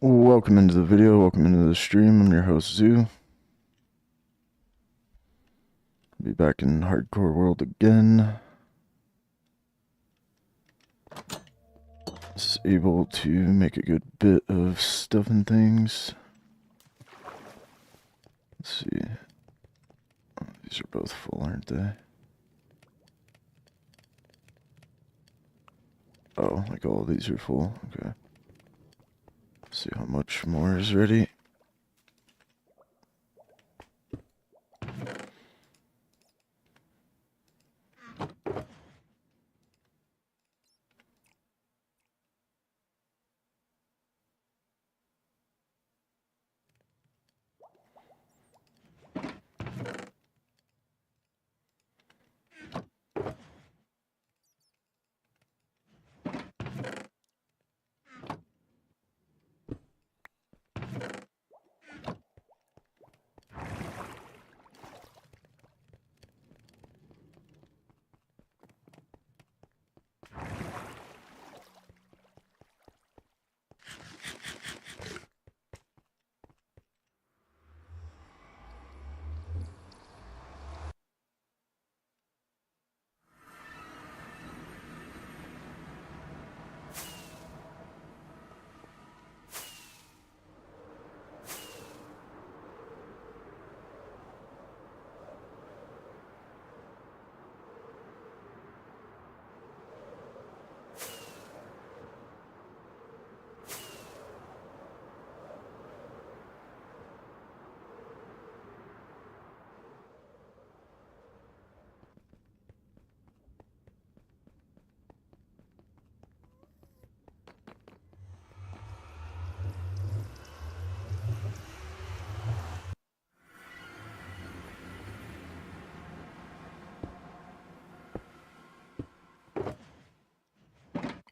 Welcome into the video, welcome into the stream. I'm your host Zoo. Be back in Hardcore World again. Is able to make a good bit of stuff and things. Let's see. Oh, these are both full, aren't they? Oh, like all of these are full. Okay. Let's see how much more is ready.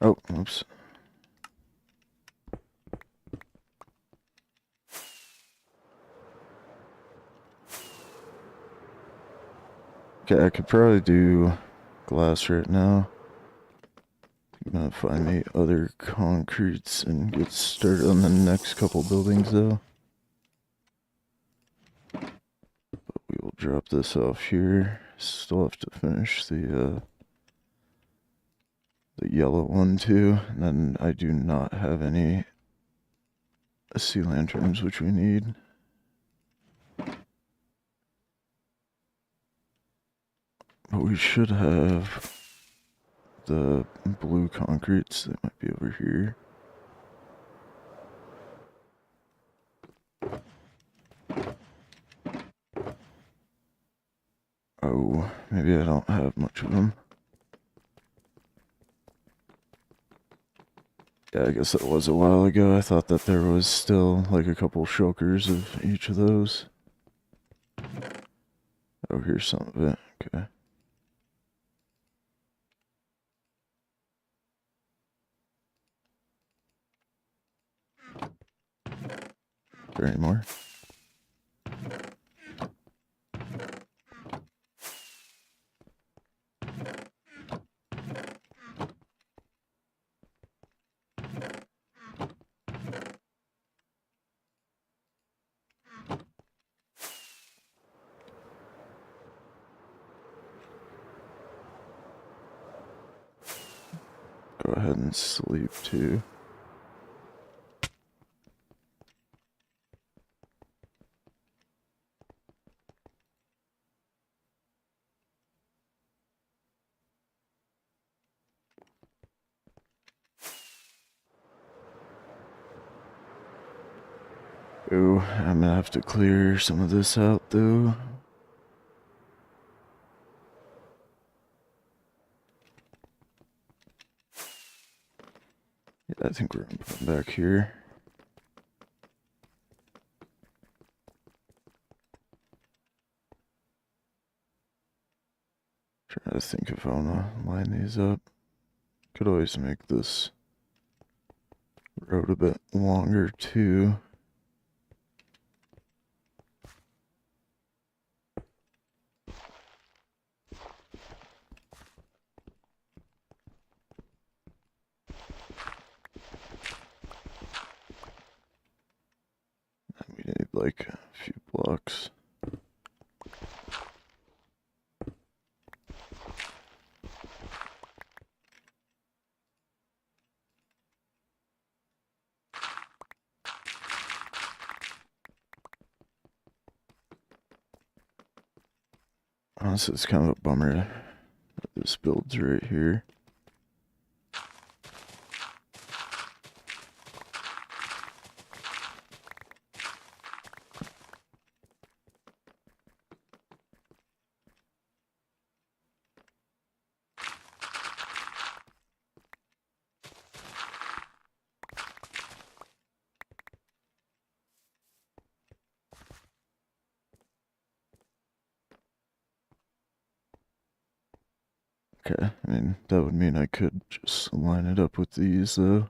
Oh, oops. Okay, I could probably do glass right now. I'm gonna find me other concretes and get started on the next couple buildings though. We will drop this off here. Still have to finish the yellow one too. And then I do not have any sea lanterns, which we need. But we should have the blue concretes that might be over here. Oh, maybe I don't have much of them. Yeah, I guess that was a while ago. I thought that there was still like a couple shulkers of each of those. Oh, here's some of it. Okay. Is there any more? Go ahead and sleep too. Oh, I'm gonna have to clear some of this out though. Yeah, I think we're gonna put them back here. Trying to think if I wanna line these up. Could always make this road a bit longer too. Honestly, it's kind of a bummer that this build's right here. Okay, I mean, that would mean I could just line it up with these, though.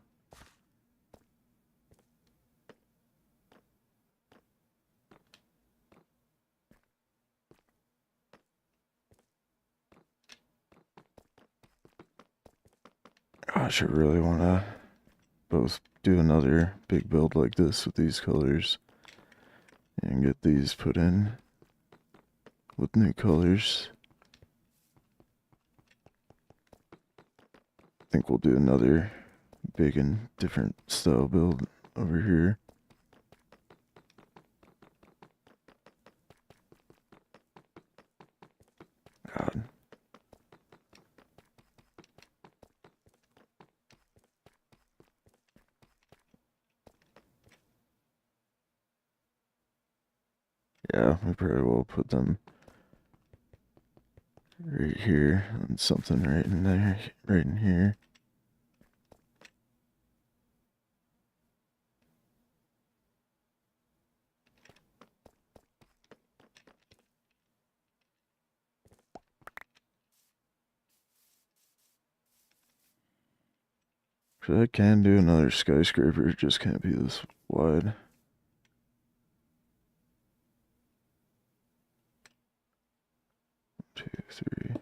Gosh, I really want to both do another big build like this with these colors and get these put in with new colors. I think we'll do another big and different style build over here. God. Yeah, we probably will put them right here and something right in there, right in here. So I can do another skyscraper, it just can't be this wide. Two, three.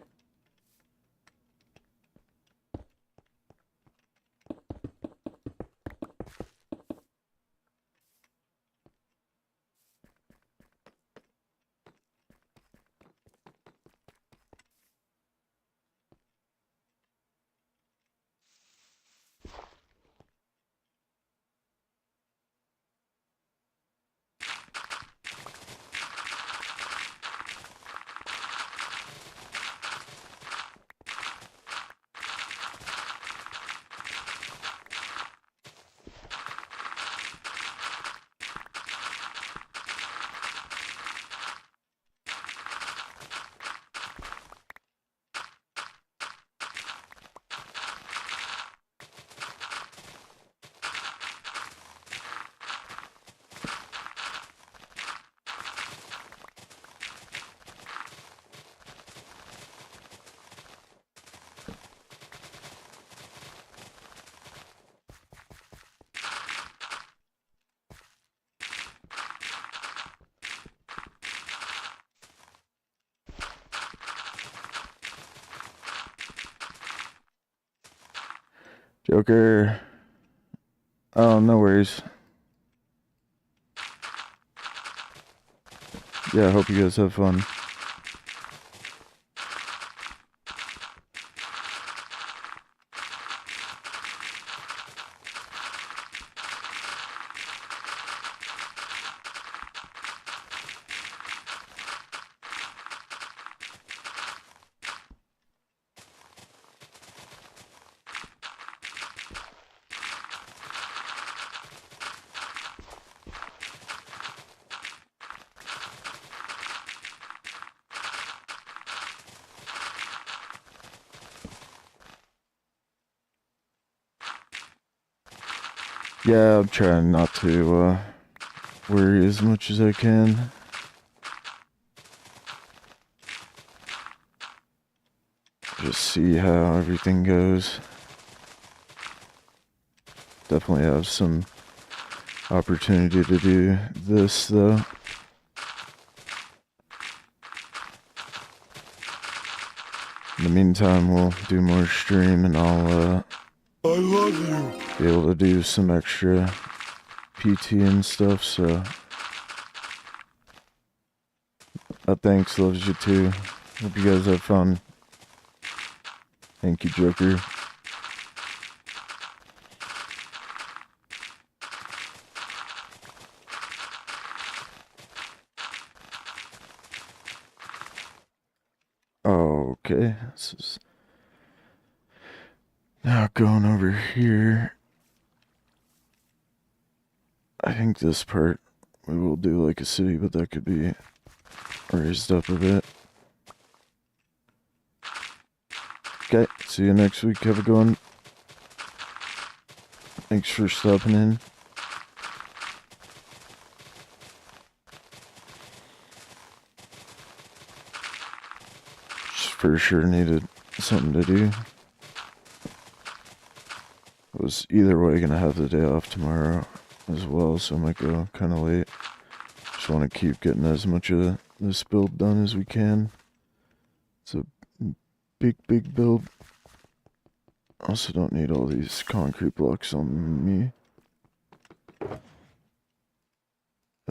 Joker. Oh, no worries. Yeah, I hope you guys have fun. Yeah, I'm trying not to worry as much as I can. Just see how everything goes. Definitely have some opportunity to do this, though. In the meantime, we'll do more stream and I'll I love you. Be able to do some extra PT and stuff, so thanks, loves you too. Hope you guys have fun. Thank you, Joker. Okay, this is now going over here. I think this part we will do like a city, but that could be raised up a bit. Okay, see you next week. Have a good one. Thanks for stopping in. Just for sure needed something to do. I was either way gonna have the day off tomorrow as well, so I might go kind of late. Just want to keep getting as much of this build done as we can. It's a big build. Also don't need all these concrete blocks on me at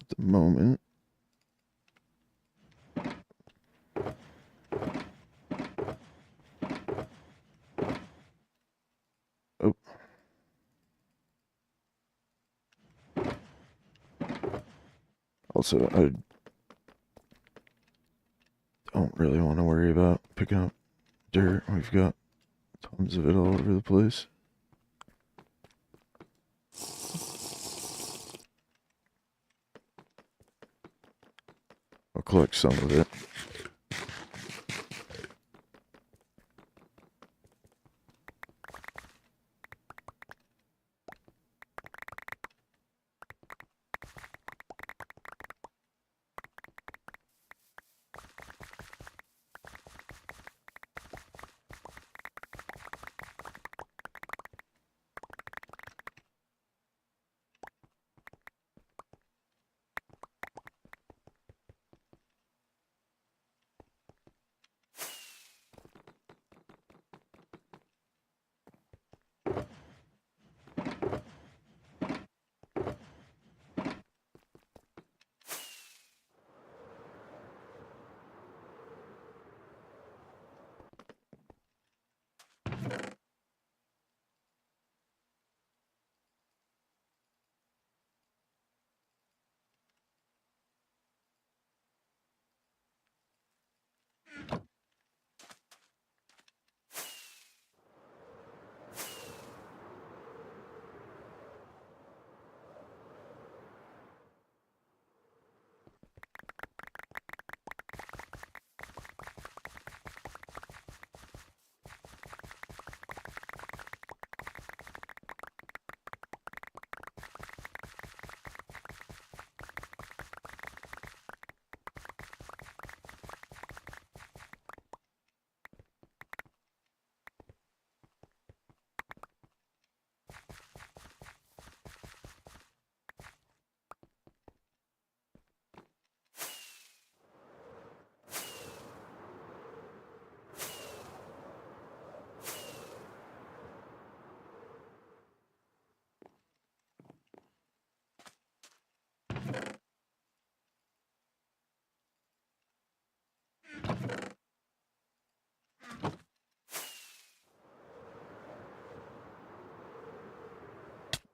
the moment. Oh. Also, I don't really want to worry about picking up dirt. We've got tons of it all over the place. I'll collect some of it.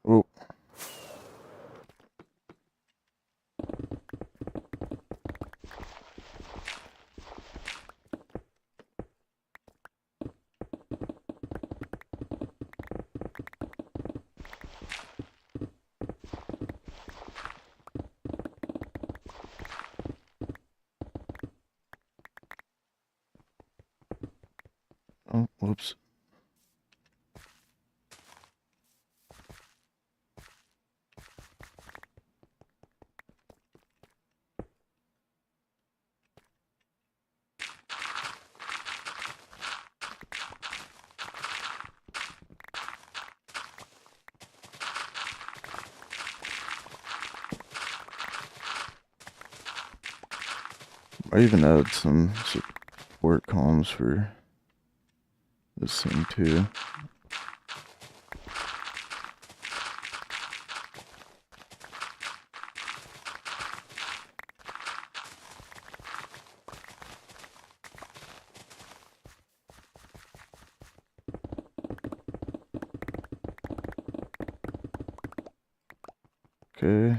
Oh. Oh, whoops. I even added some support columns for this thing too. Okay.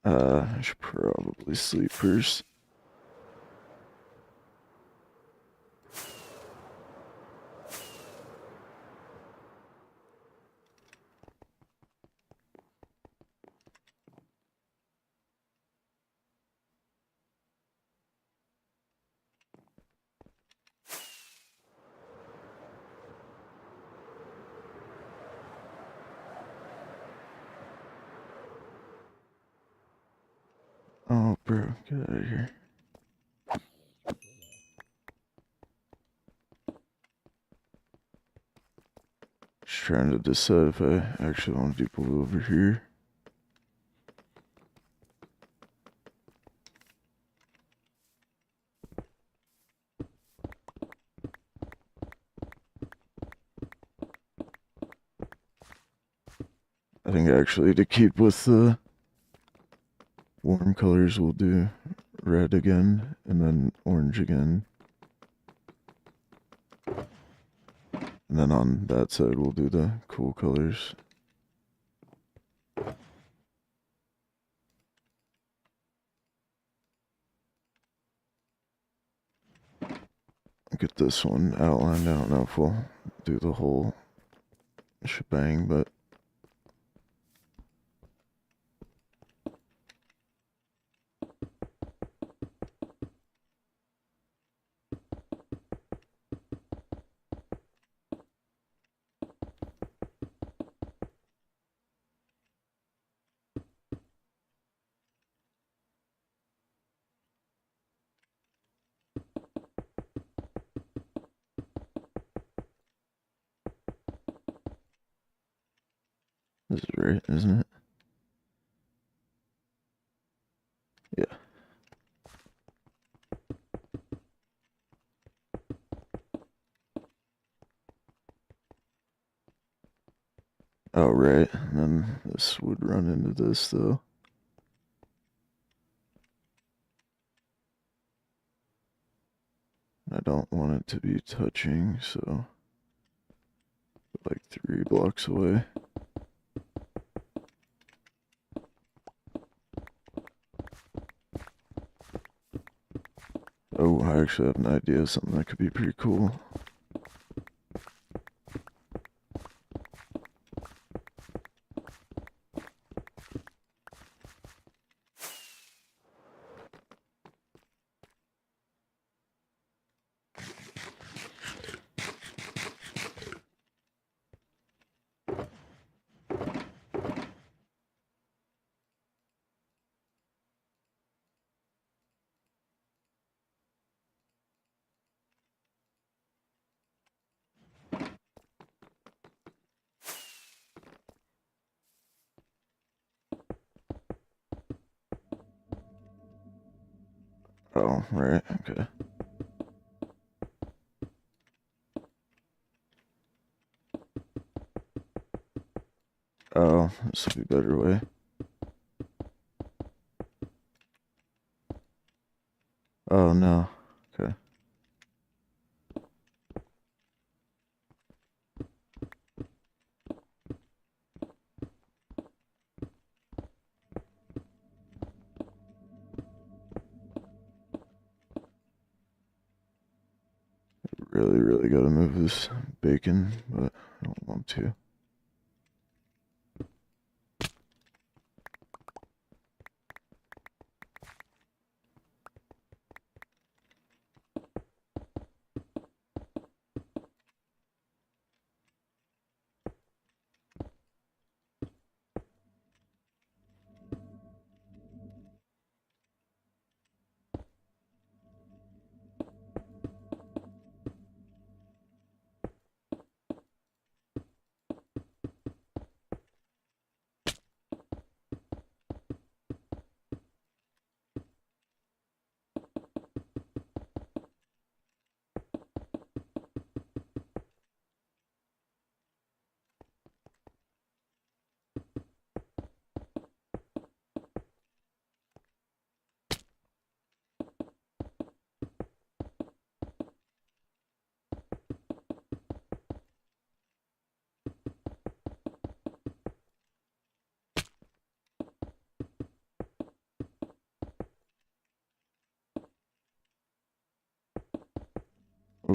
I should probably sleep first. Oh, bro, get out of here. Just trying to decide if I actually want to do blue over here. I think actually to keep with the warm colors, we'll do red again and then orange again. And then on that side, we'll do the cool colors. Get this one outlined. I don't know if we'll do the whole shebang, but this is right, isn't it? Yeah. Oh, right. And then this would run into this, though. I don't want it to be touching, so like 3 blocks away. Oh, I actually have an idea of something that could be pretty cool. Oh, right, okay. Oh, this will be a better way. Oh, no. Okay. Really gotta move this bacon, but I don't want to.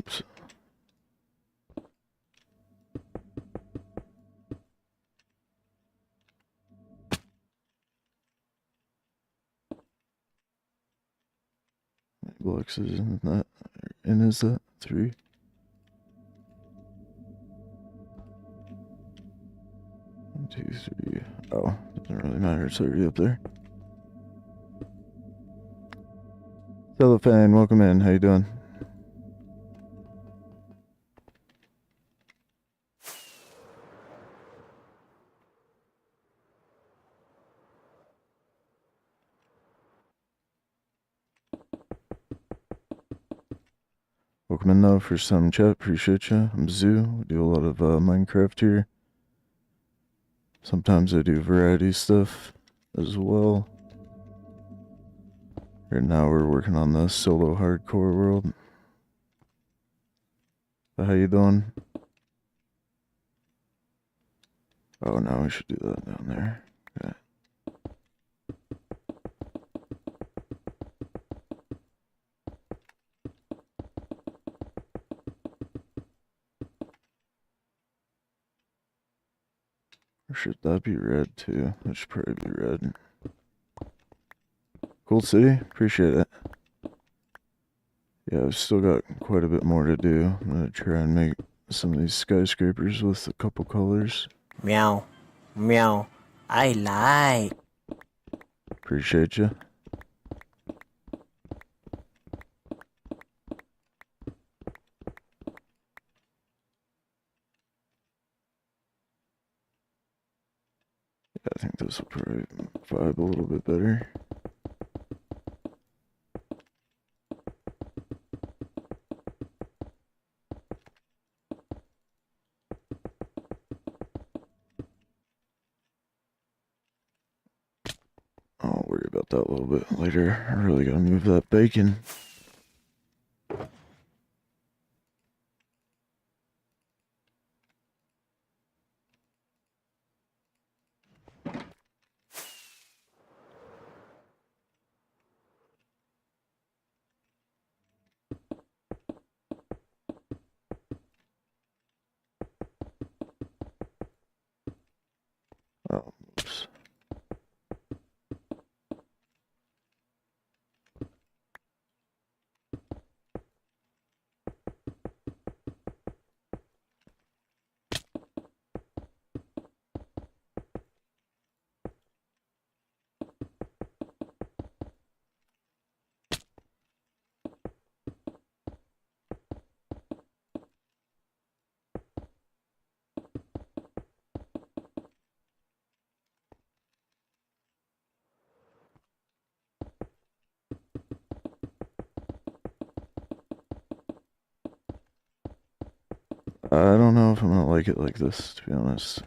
Oops. Blocks is in that, and is that 3? One, 2, 3. Oh, doesn't really matter. It's already up there. Cellophane, welcome in. How you doing? Welcome in though for some chat. Appreciate you. I'm Zoo. We do a lot of Minecraft here. Sometimes I do variety stuff as well. Right now we're working on the solo hardcore world. How you doing? Oh no, we should do that down there. Okay. Or should that be red too? That should probably be red. Cool city, appreciate it. Yeah, I've still got quite a bit more to do. I'm gonna try and make some of these skyscrapers with a couple colors. Meow. Meow. I like. Appreciate you. Yeah, I think this will probably vibe a little bit better. I'll worry about that a little bit later. I really gotta move that bacon. Oh, oops. I don't know if I'm gonna like it like this, to be honest.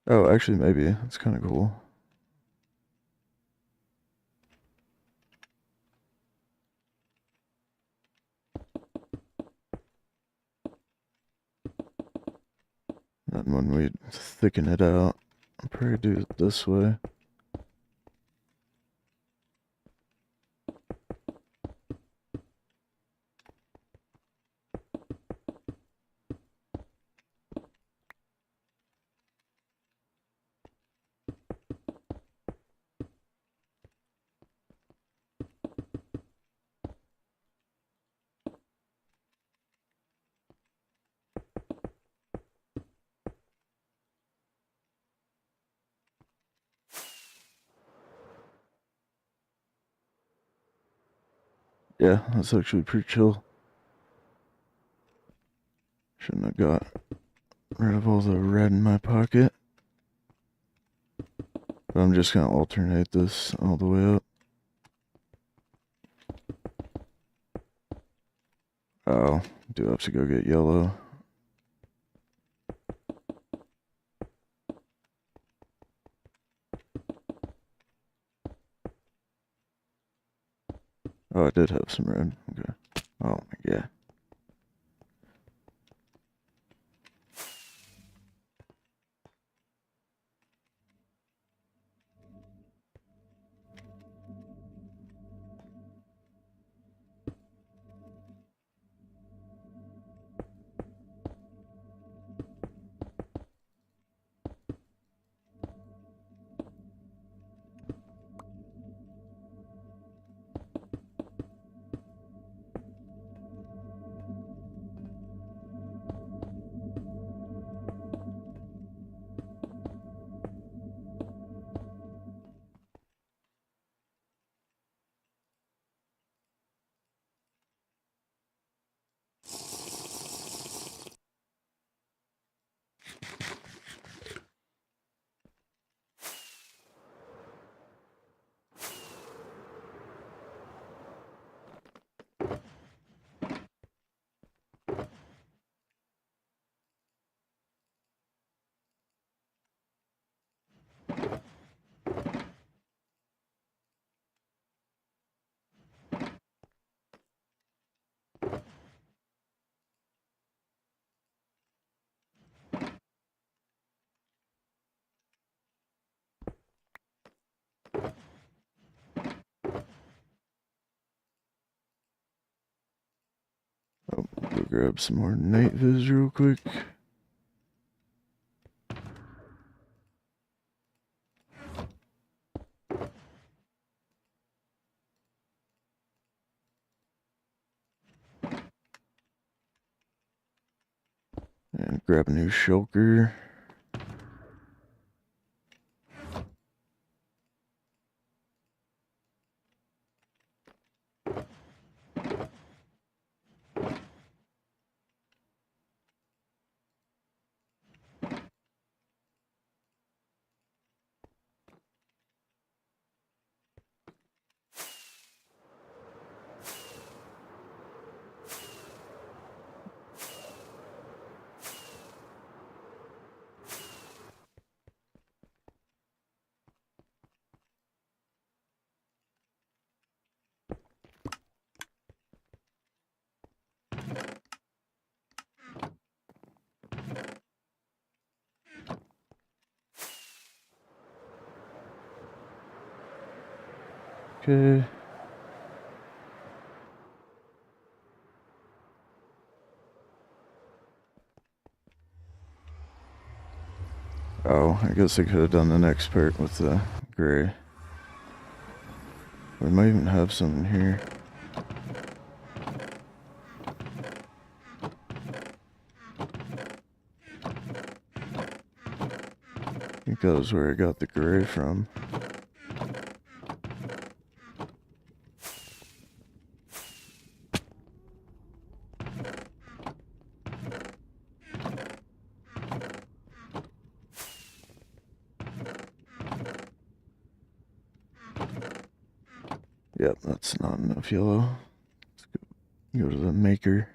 Oh, actually, maybe. That's kind of cool. And when we thicken it out, I'll probably do it this way. Yeah, that's actually pretty chill. Shouldn't have got rid of all the red in my pocket. But I'm just gonna alternate this all the way up. Oh, do have to go get yellow. Oh, I did have some red. Okay. Oh my god. Oh, go grab some more night viz real quick. And grab a new shulker. Okay. Oh, I guess I could have done the next part with the gray. We might even have some in here. I think that was where I got the gray from. Yep, that's not enough yellow. Let's go to the maker.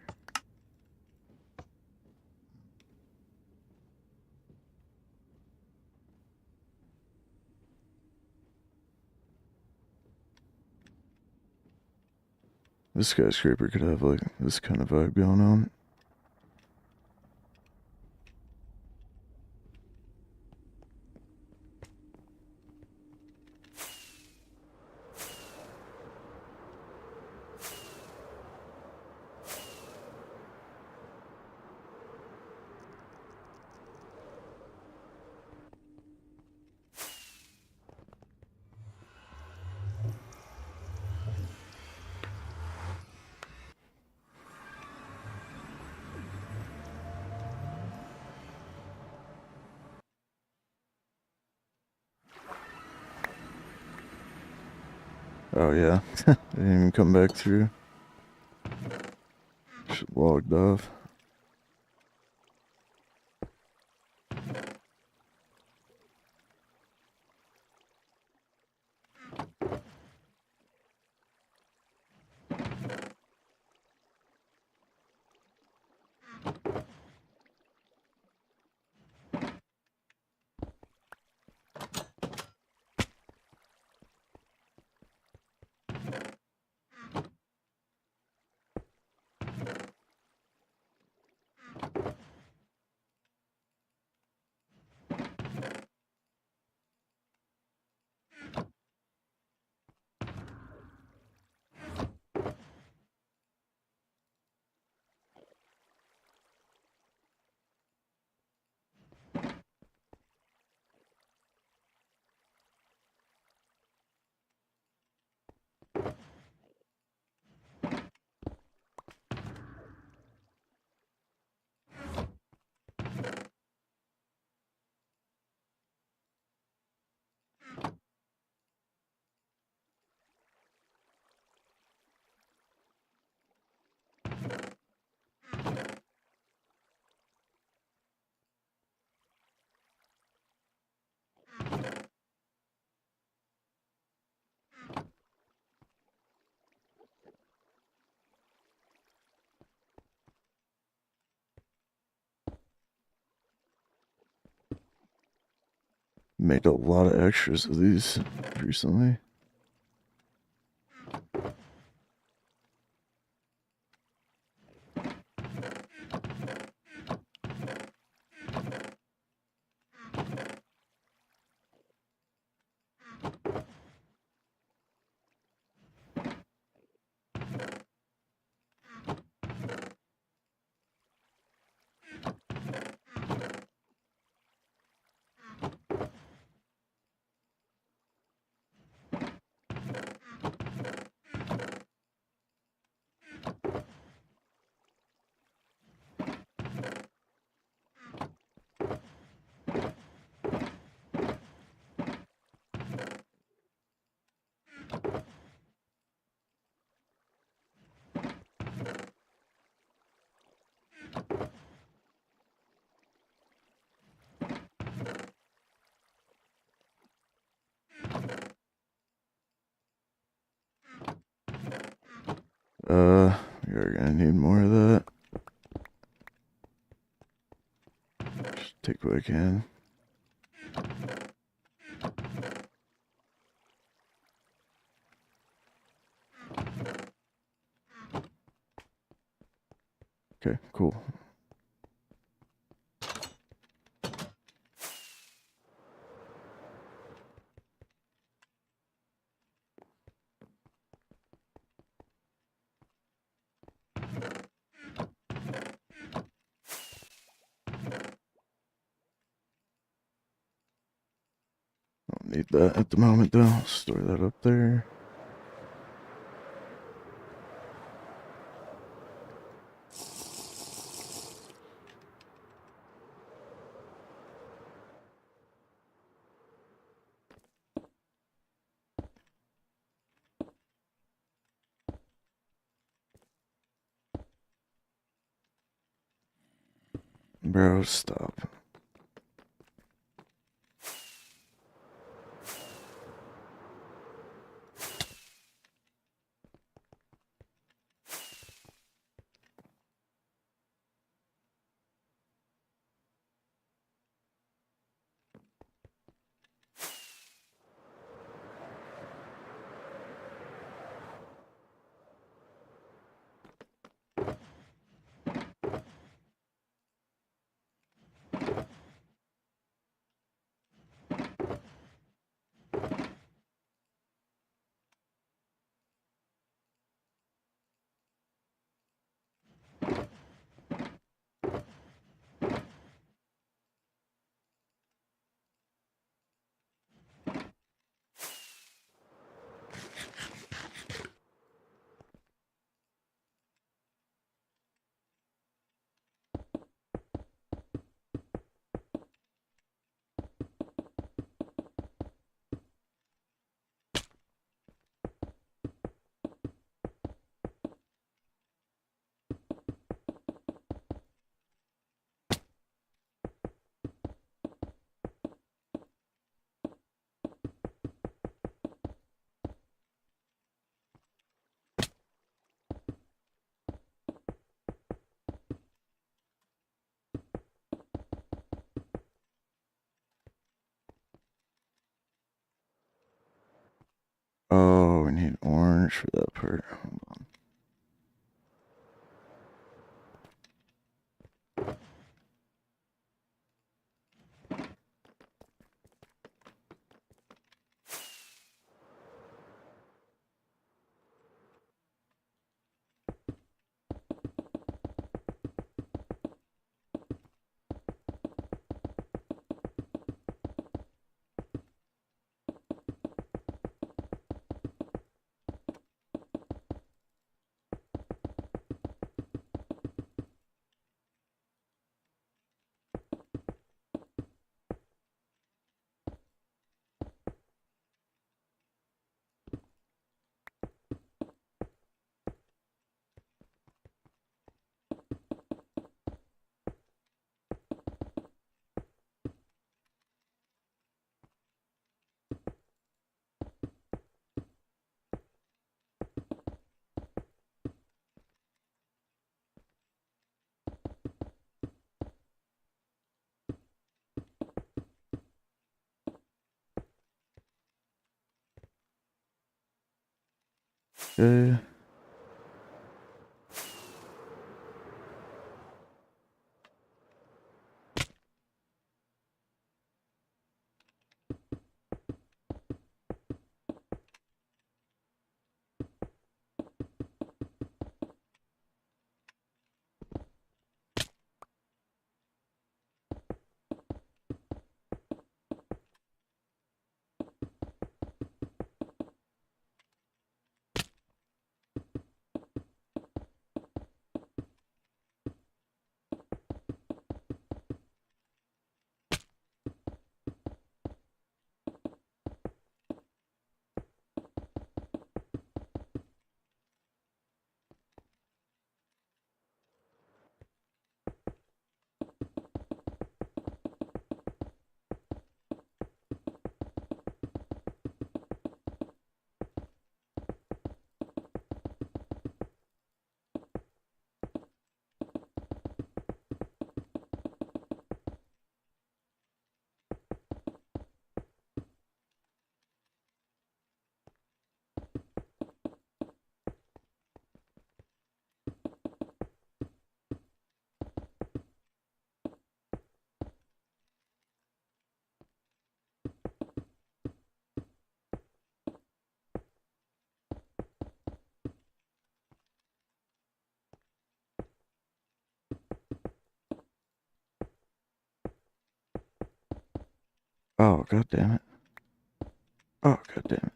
This skyscraper could have like this kind of vibe going on. Oh yeah, didn't even come back through. Just logged off. Made a lot of extras of these recently. You're gonna need more of that. Just take what I can. Okay, cool. Don't need that at the moment though. Store that up there. Bro, stop. Oh, we need orange for that part. Hold on. Okay. Oh, god damn it. Oh, god damn it.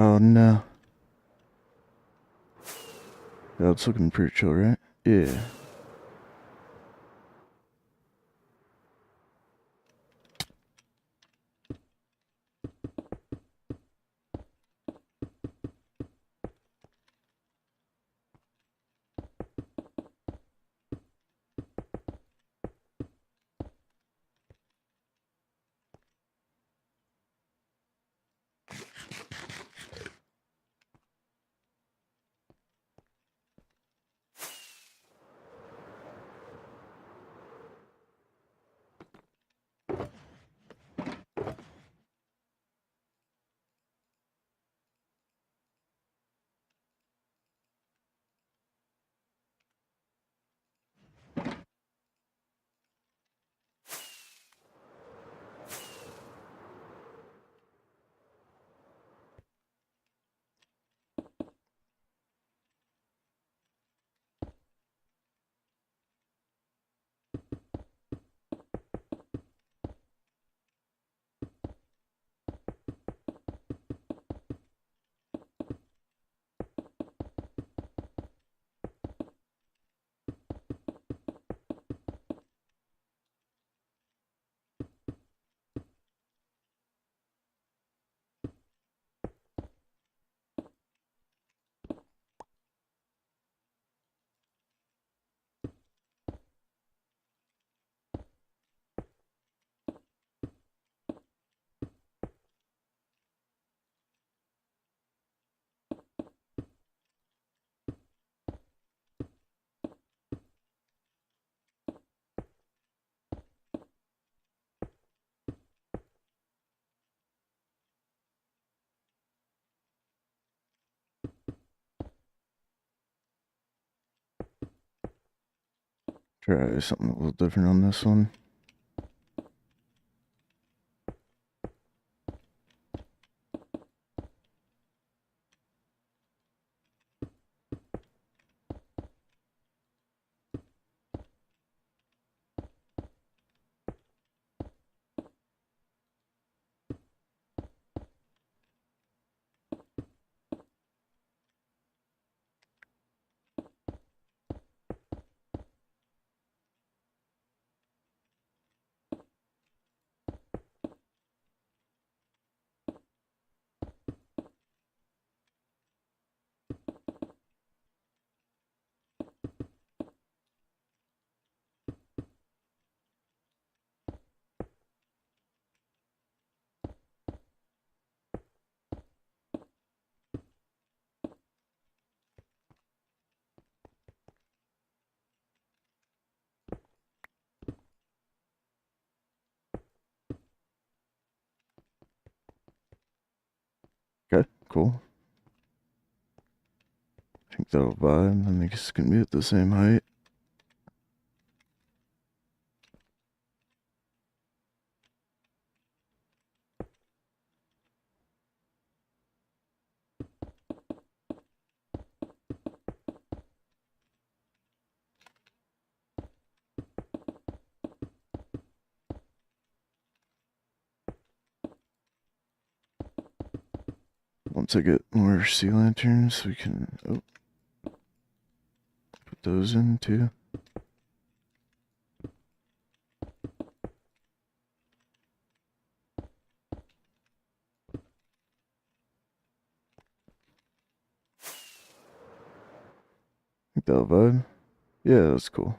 Oh no. Yeah, it's looking pretty chill, right? Yeah. Try something a little different on this one. Okay, cool. I think that'll vibe. I think it's gonna be at the same height. Once I get more sea lanterns, we can put those in too. Think that'll vibe. Yeah, that's cool.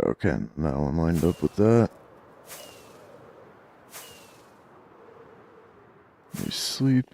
Okay, that one lined up with that. You sleep.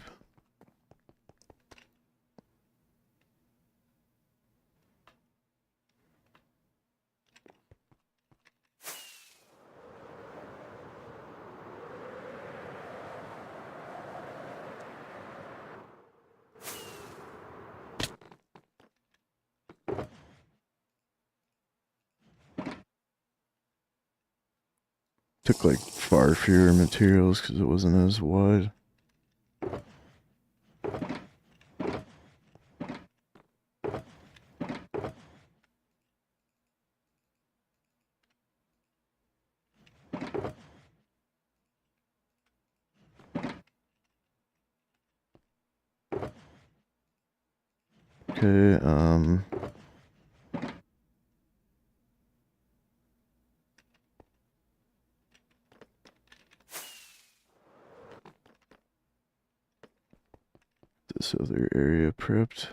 Took like far fewer materials because it wasn't as wide. Okay, this other area prepped.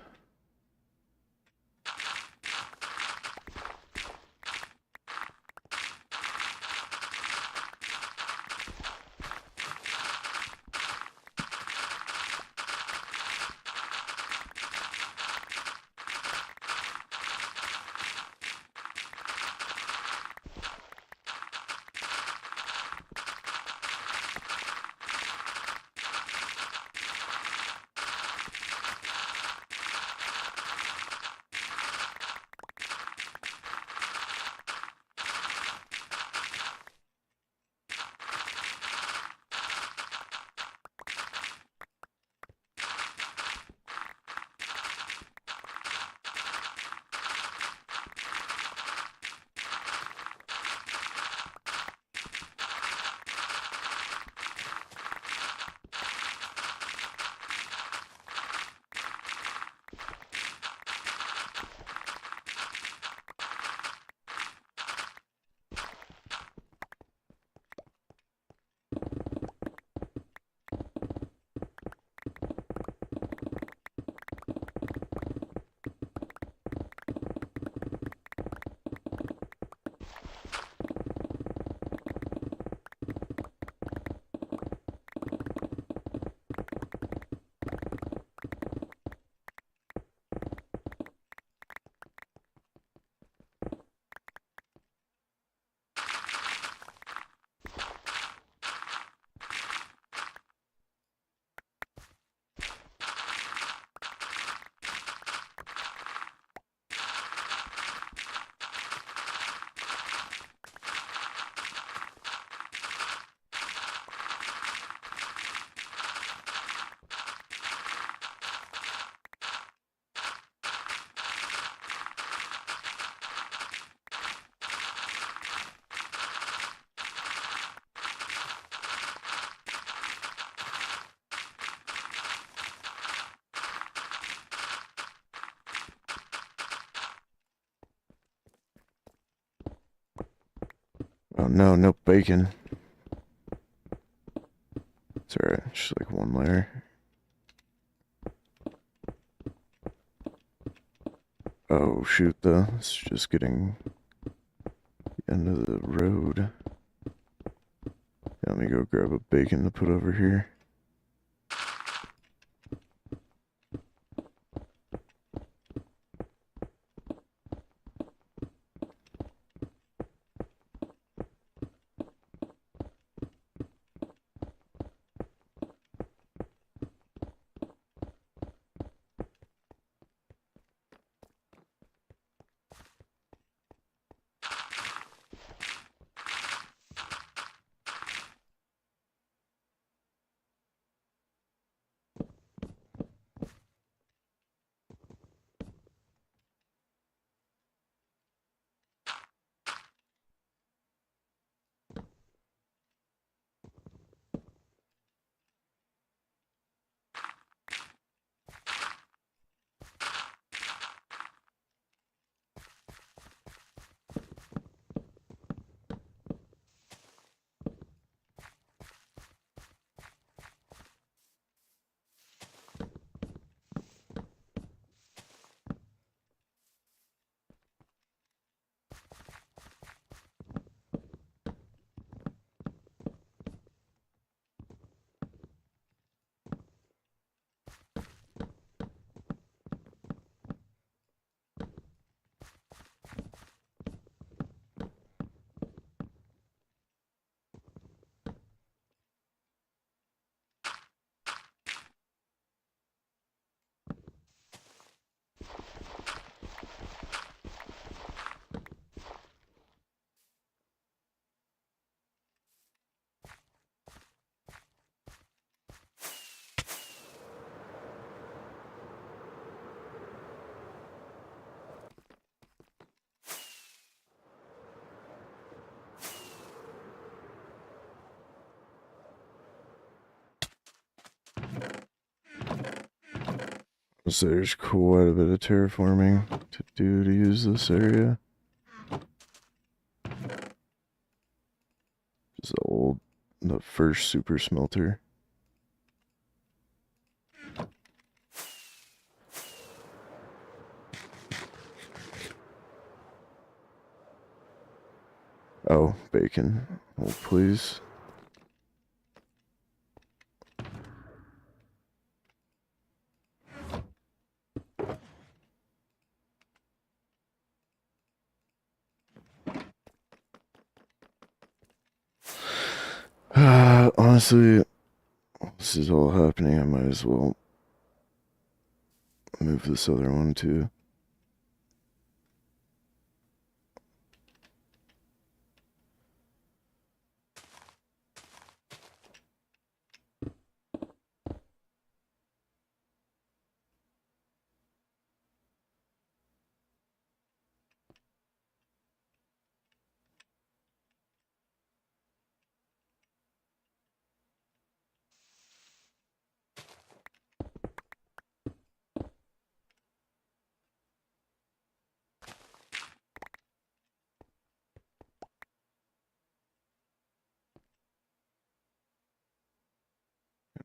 Oh no, no bacon. It's alright, just like one layer. Oh shoot though, it's just getting the end of the road. Yeah, let me go grab a bacon to put over here. So there's quite a bit of terraforming to do to use this area. It's the first super smelter. Oh, bacon. Oh, please. Honestly, this is all happening. I might as well move this other one too.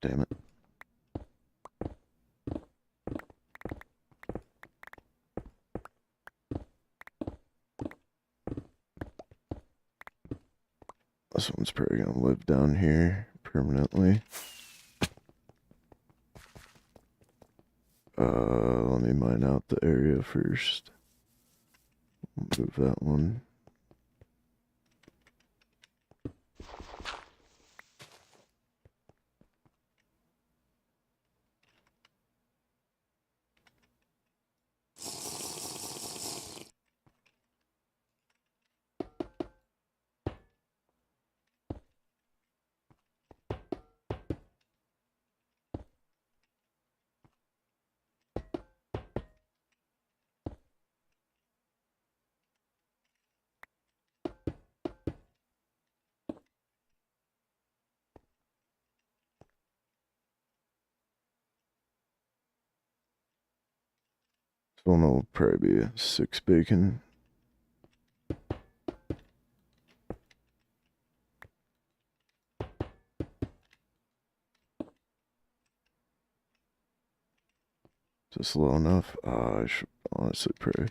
Damn it. This one's probably gonna live down here permanently. Let me mine out the area first. Move that one. This one will probably be a 6 bacon. Is this low enough? I should honestly probably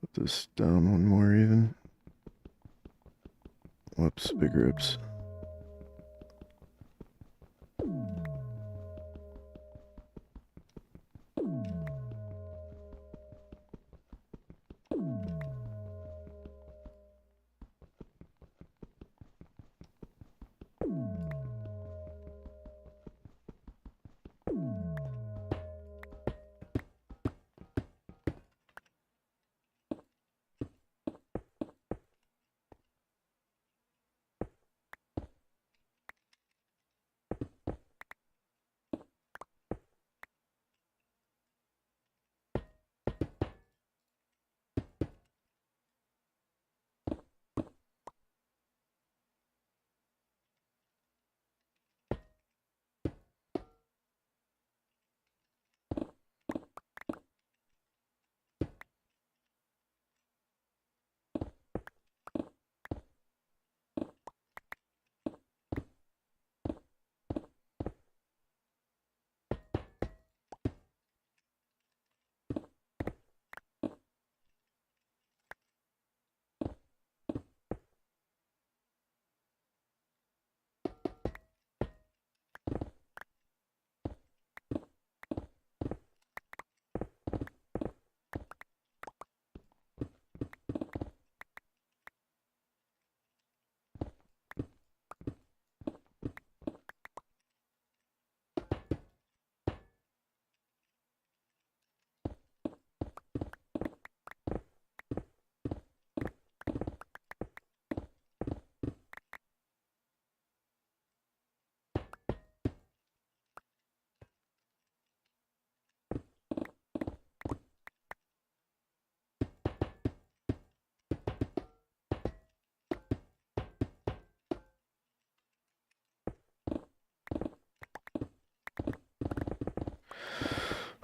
put this down one more even. Whoops, big rips.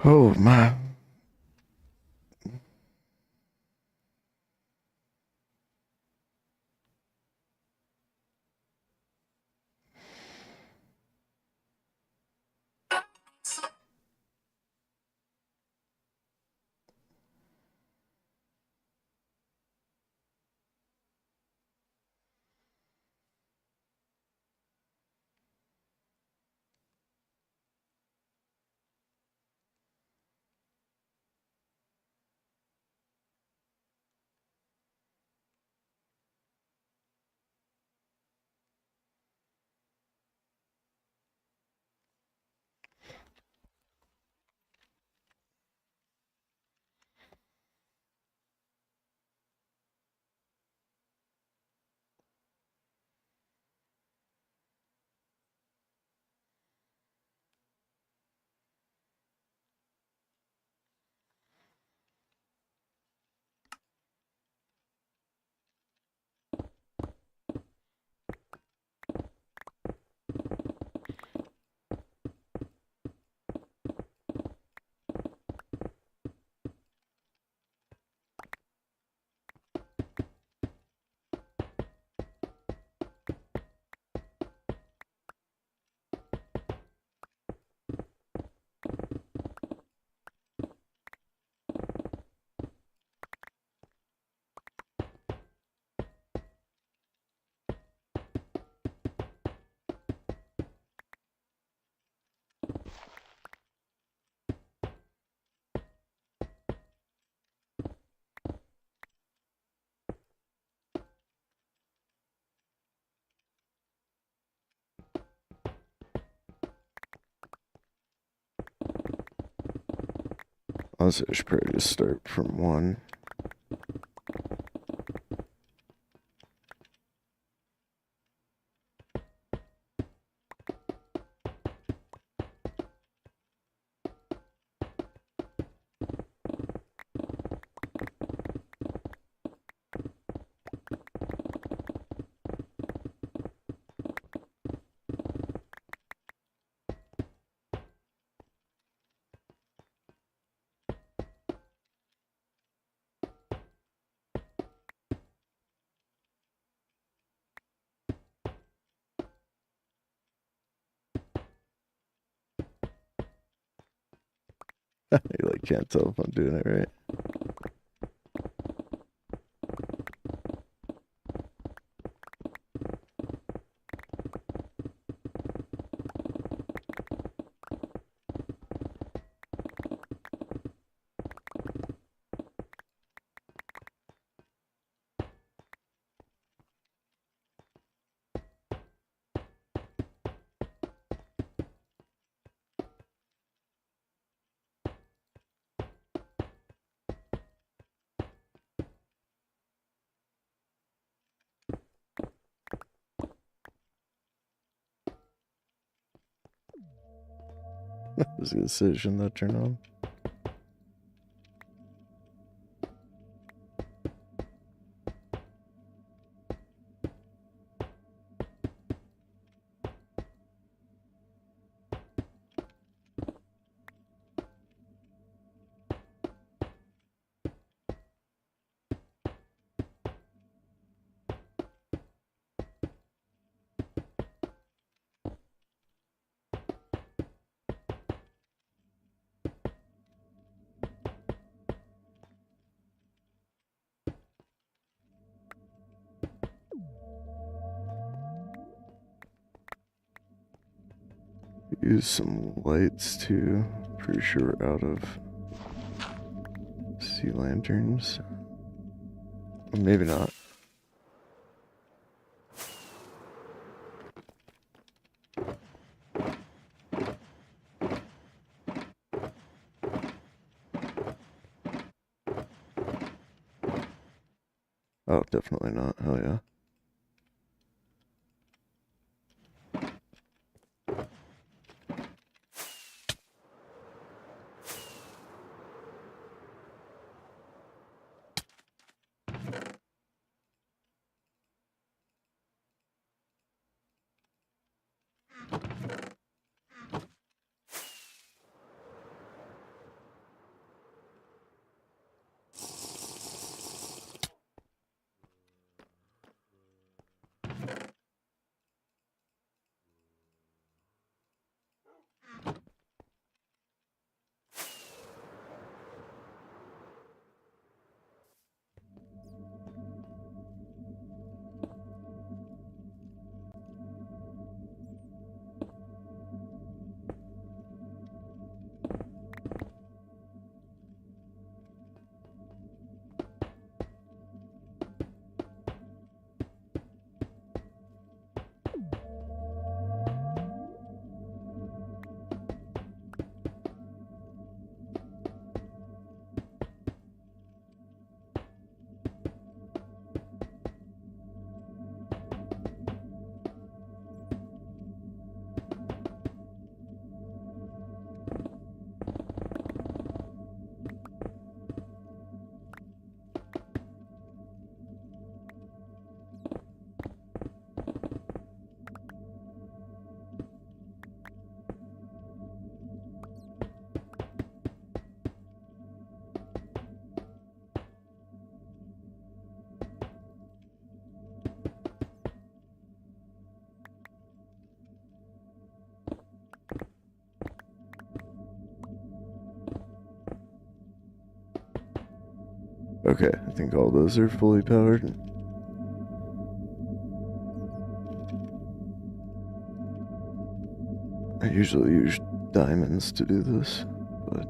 Oh my. Honestly, I should probably just start from one. You like can't tell if I'm doing it right. Was a decision that turned on. Use some lights too. Pretty sure we're out of sea lanterns. Or maybe not. Oh, definitely not. Hell yeah. Okay, I think all those are fully powered. I usually use diamonds to do this, but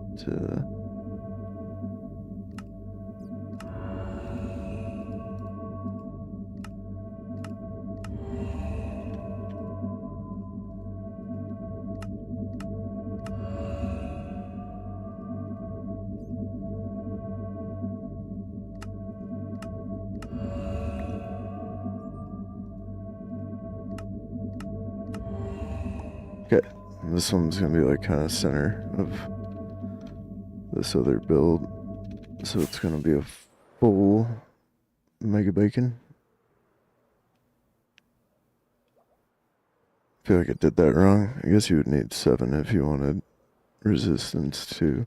okay. This one's gonna be like kind of center of this other build, so it's gonna be a full Mega Bacon. I feel like I did that wrong. I guess you would need 7 if you wanted resistance too.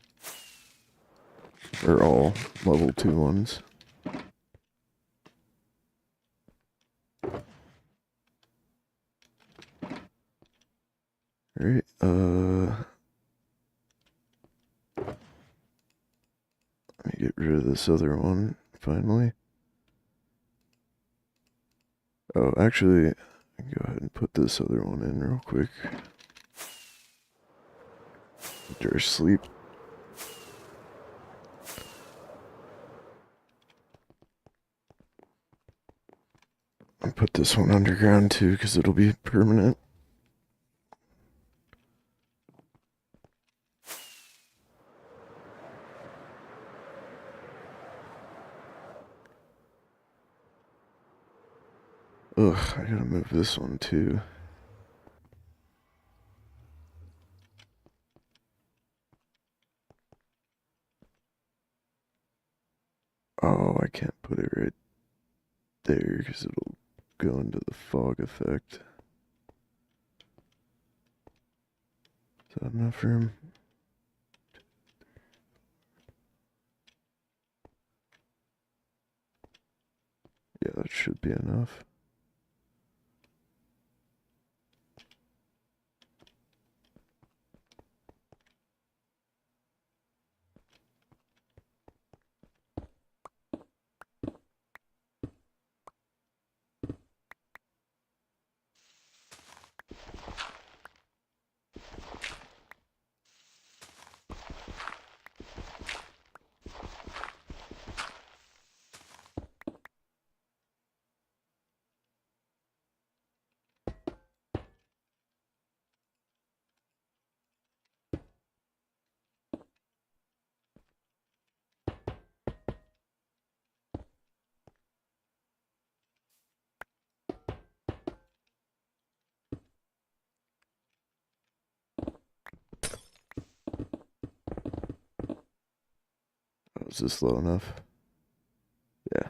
Or all level 2 ones. Alright, Let me get rid of this other one, finally. Oh, actually, go ahead and put this other one in real quick. After sleep. And put this one underground too, because it'll be permanent. Ugh, I gotta move this one too. Oh, I can't put it right there because it'll go into the fog effect. Is that enough room? Yeah, that should be enough. Oh, is this low enough? Yeah.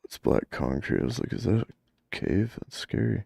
It's black concrete. I was like, is that a cave? That's scary.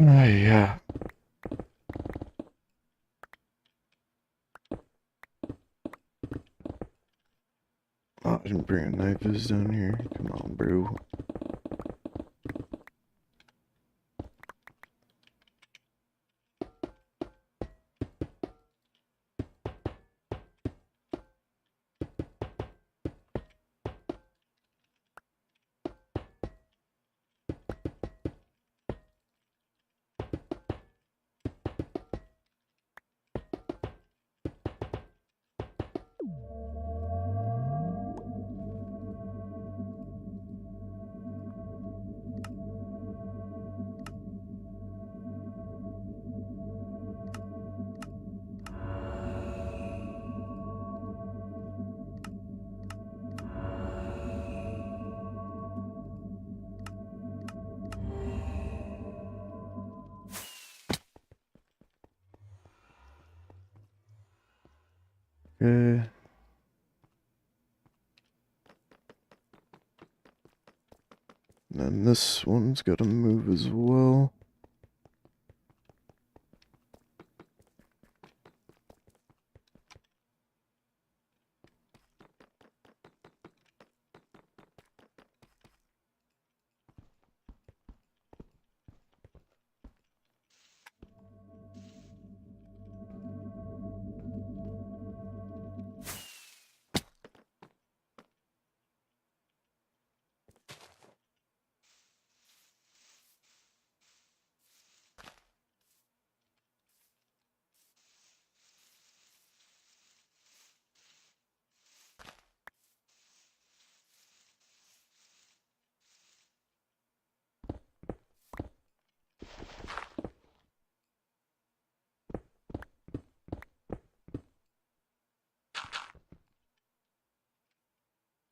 Yeah. Oh, I didn't bring a knife is down here. Come on, bro. Okay. And then this one's got to move as well.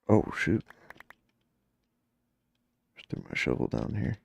Oh, shoot. Just threw my shovel down here.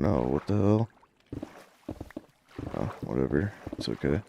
No, what the hell? Oh, whatever. It's okay.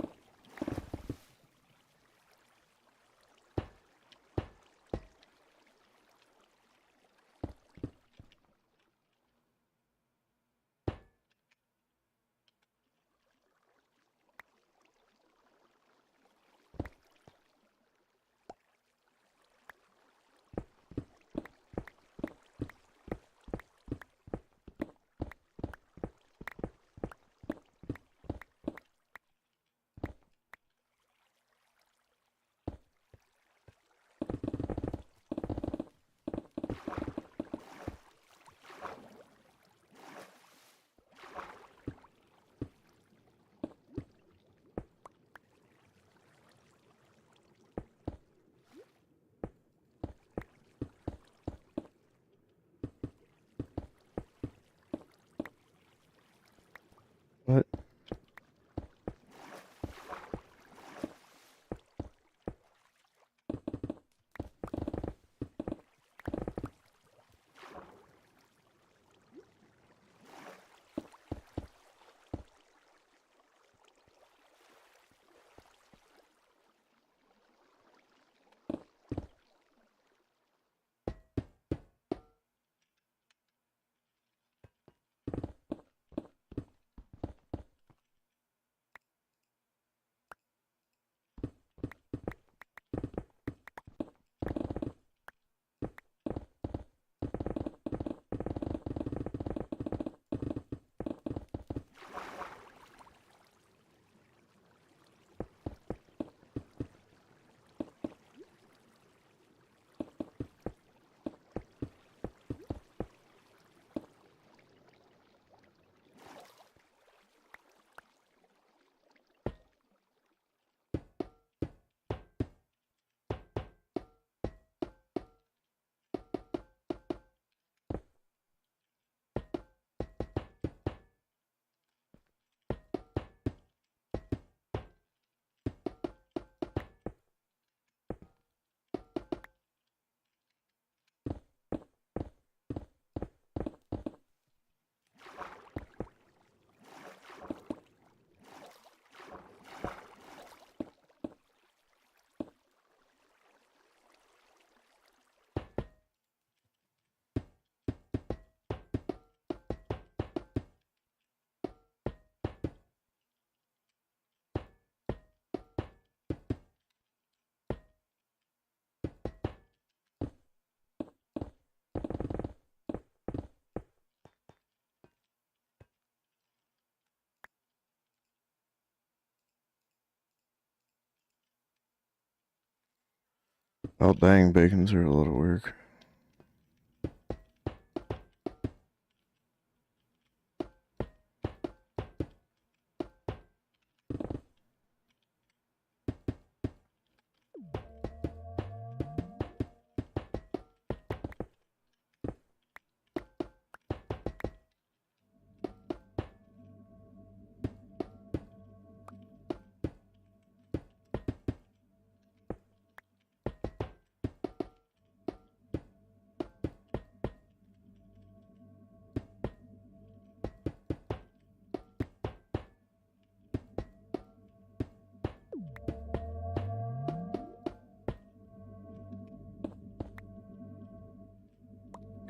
Oh dang, bacons are a lot of work.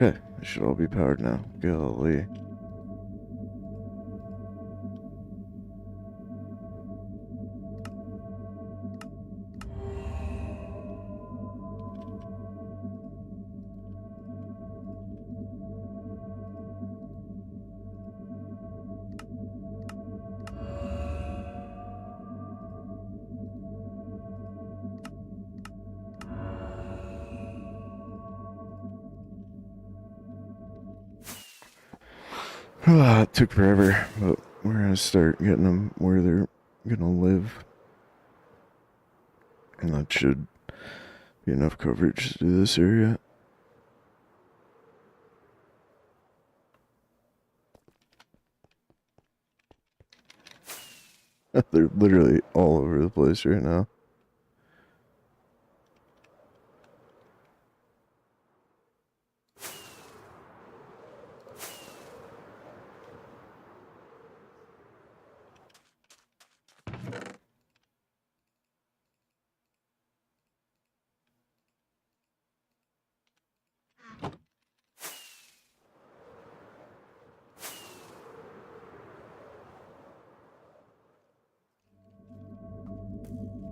Okay, it should all be powered now. Golly. It took forever, but we're gonna start getting them where they're gonna live. And that should be enough coverage to do this area. They're literally all over the place right now.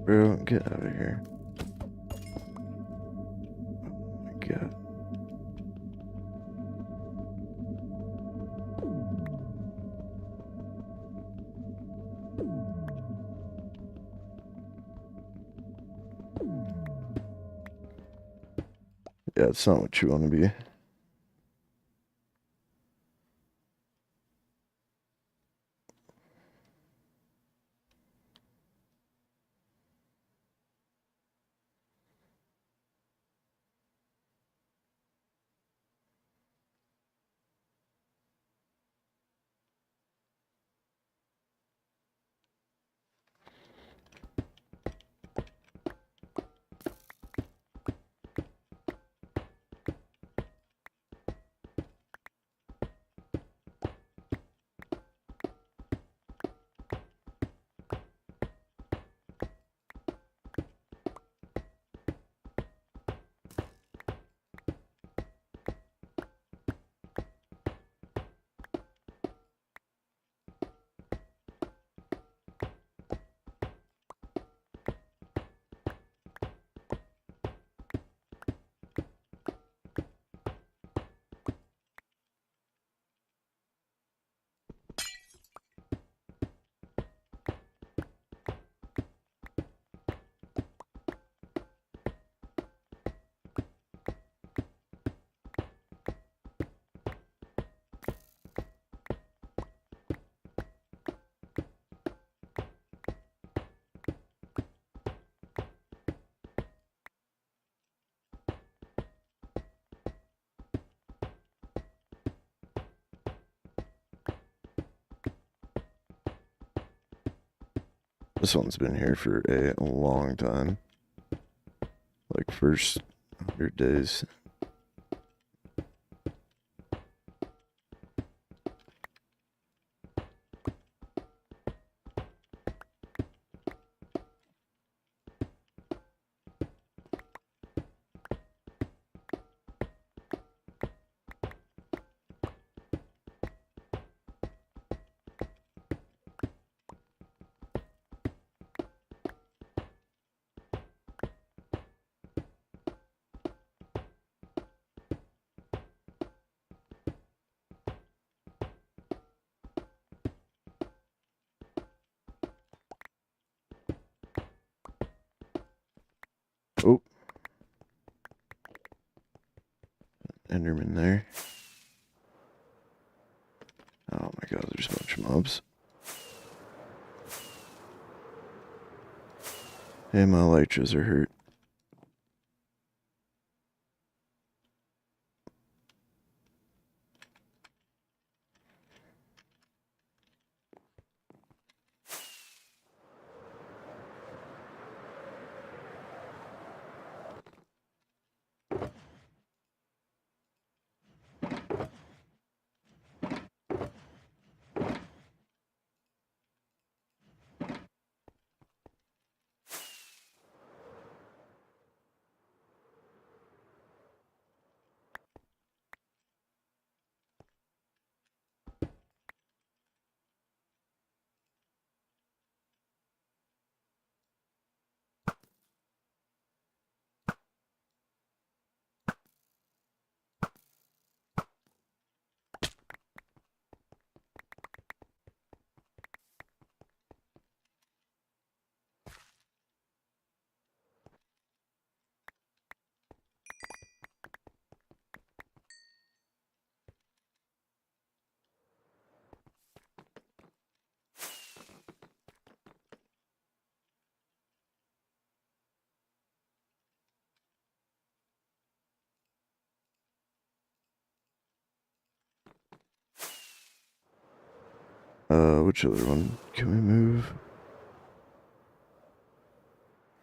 Bro, get out of here. Oh my god. Yeah, it's not what you want to be. This one's been here for a long time. Like first 100 days. Enderman there. Oh my god, there's a bunch of mobs. Hey, my elytras are hurt. Which other one can we move?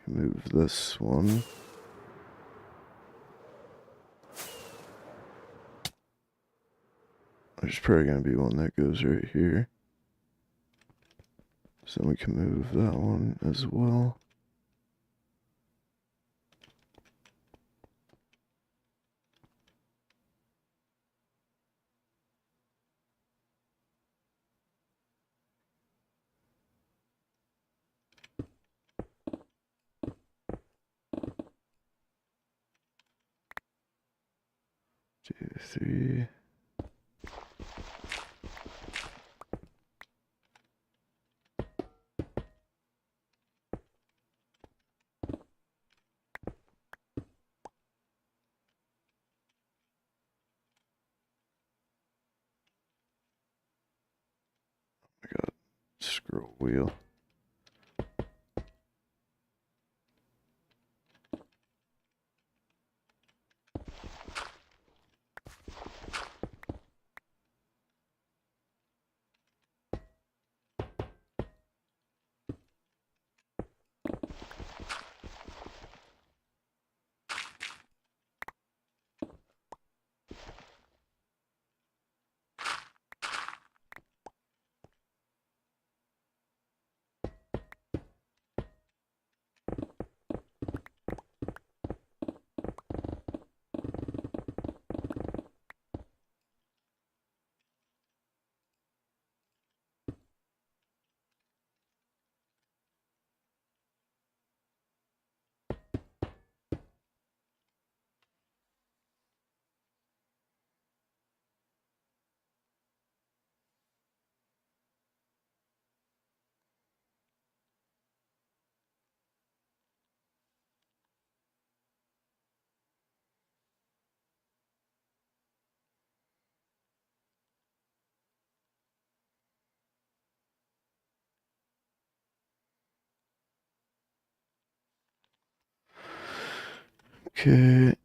Move this one. There's probably gonna be one that goes right here. So we can move that one as well. Two, three. I got scroll wheel. Okay.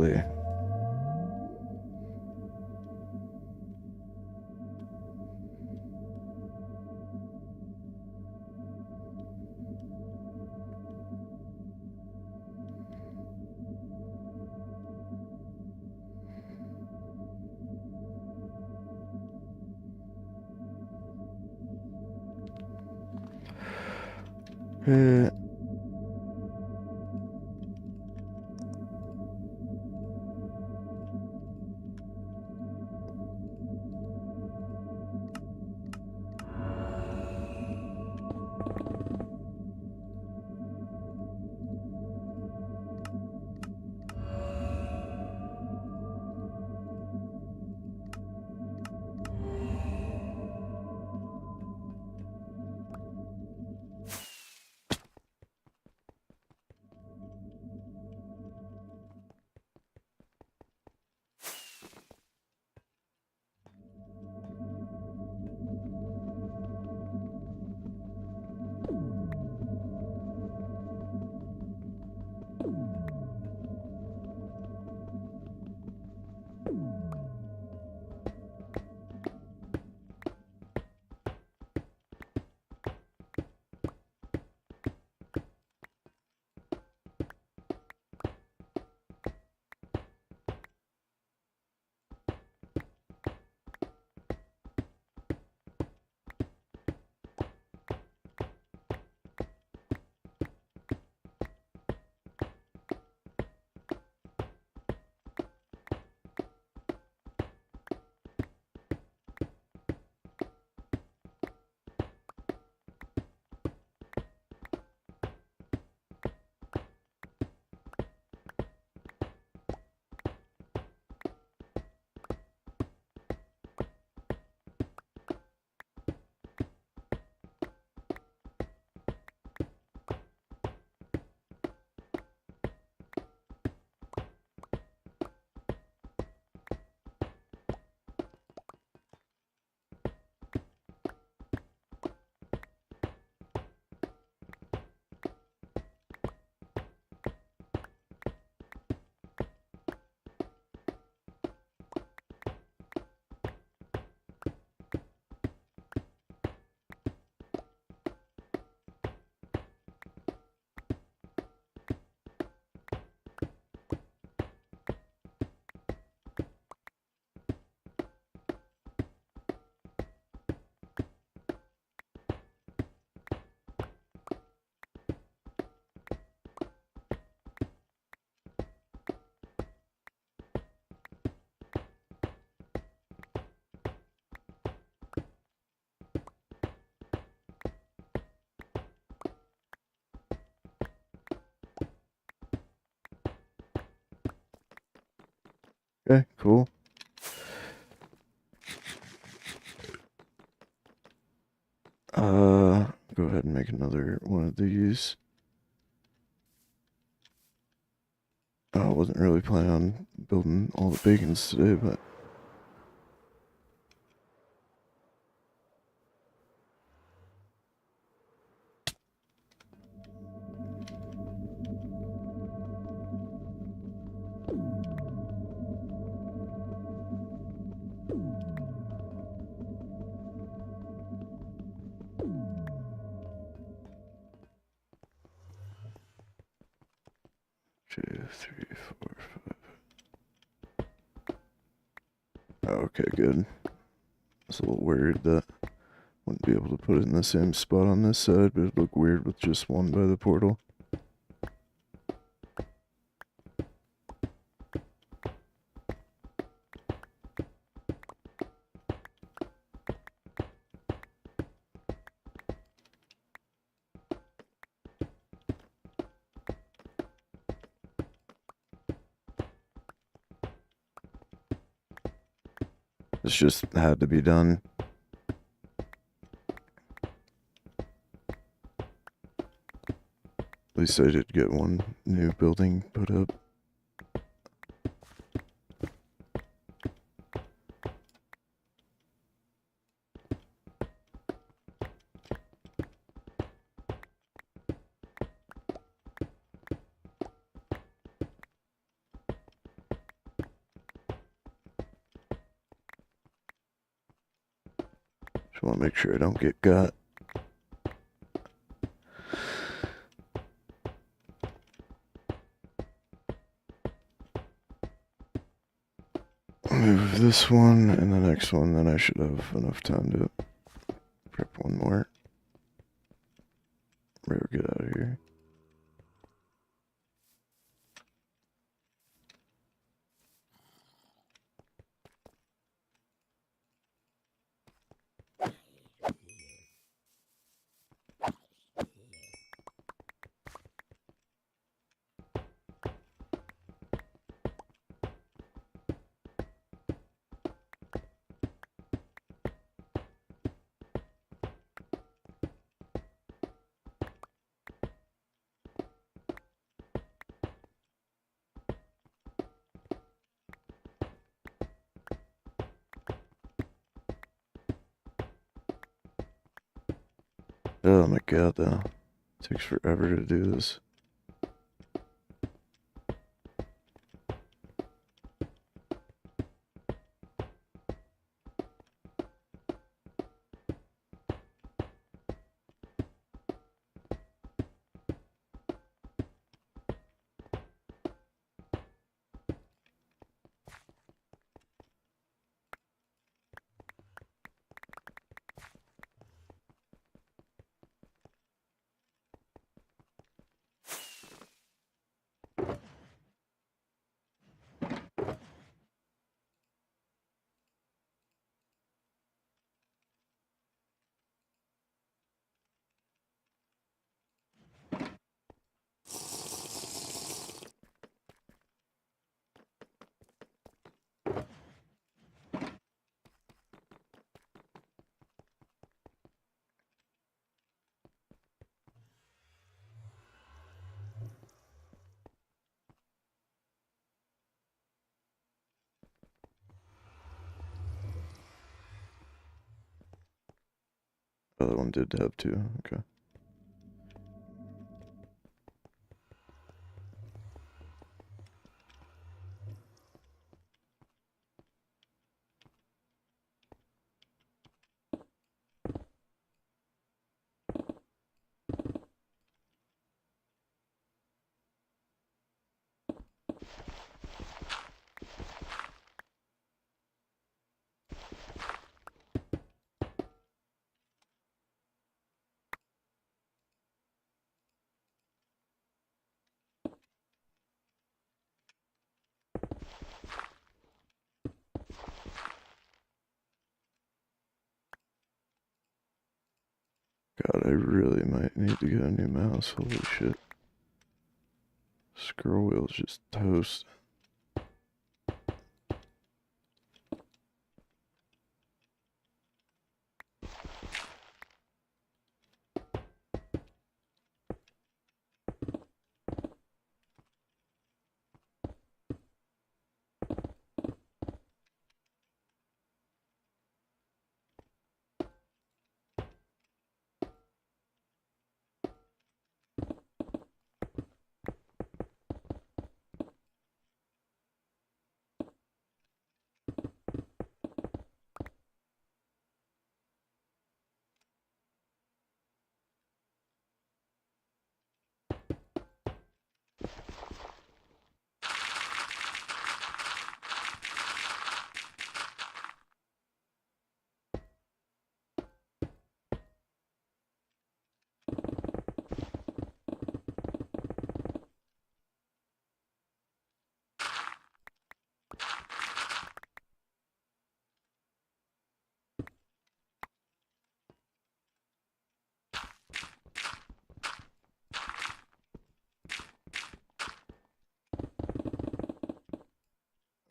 Exactly. Uh, okay, cool. Go ahead and make another one of these. I wasn't really planning on building all the bacons today, but two, three, four, five. Okay, good. I was a little worried that I wouldn't be able to put it in the same spot on this side, but it'd look weird with just one by the portal. This just had to be done. At least I did get one new building put up. Just want to make sure I don't get got. Move this one and the next one, then I should have enough time to prep one more. Bro, get out of here. Oh my god, though. It takes forever to do this. Oh, that one did have two. Okay. God, I really might need to get a new mouse. Holy shit. Scroll wheel's just toast.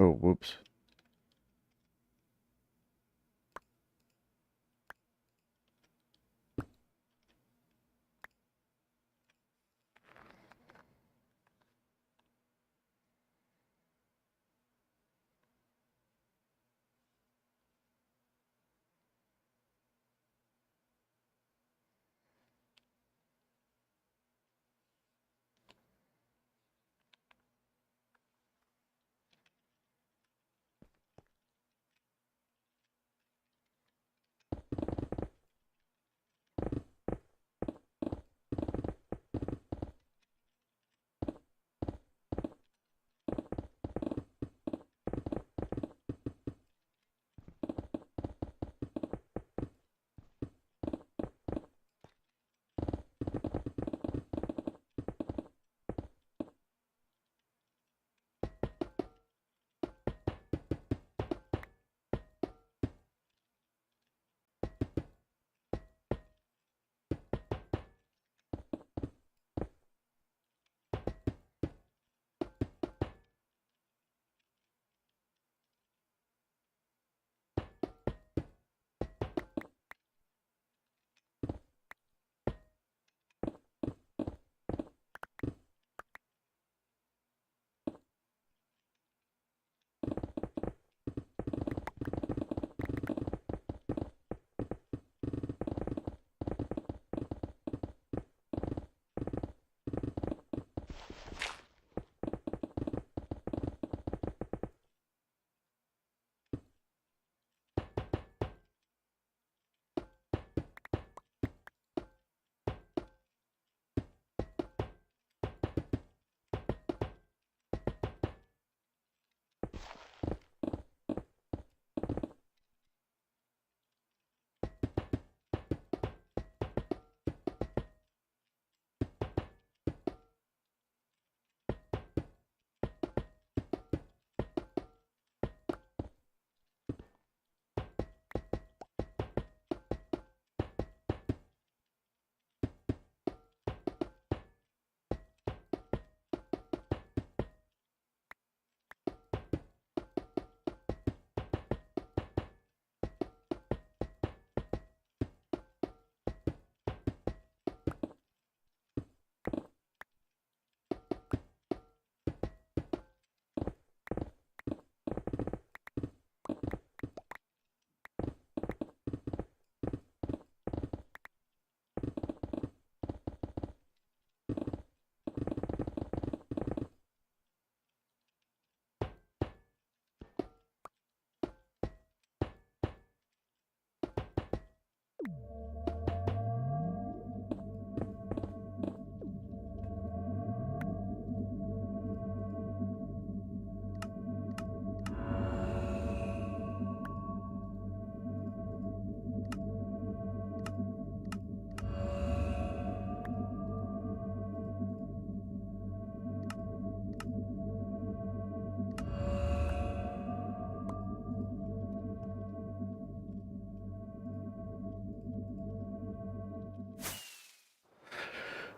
Oh, whoops.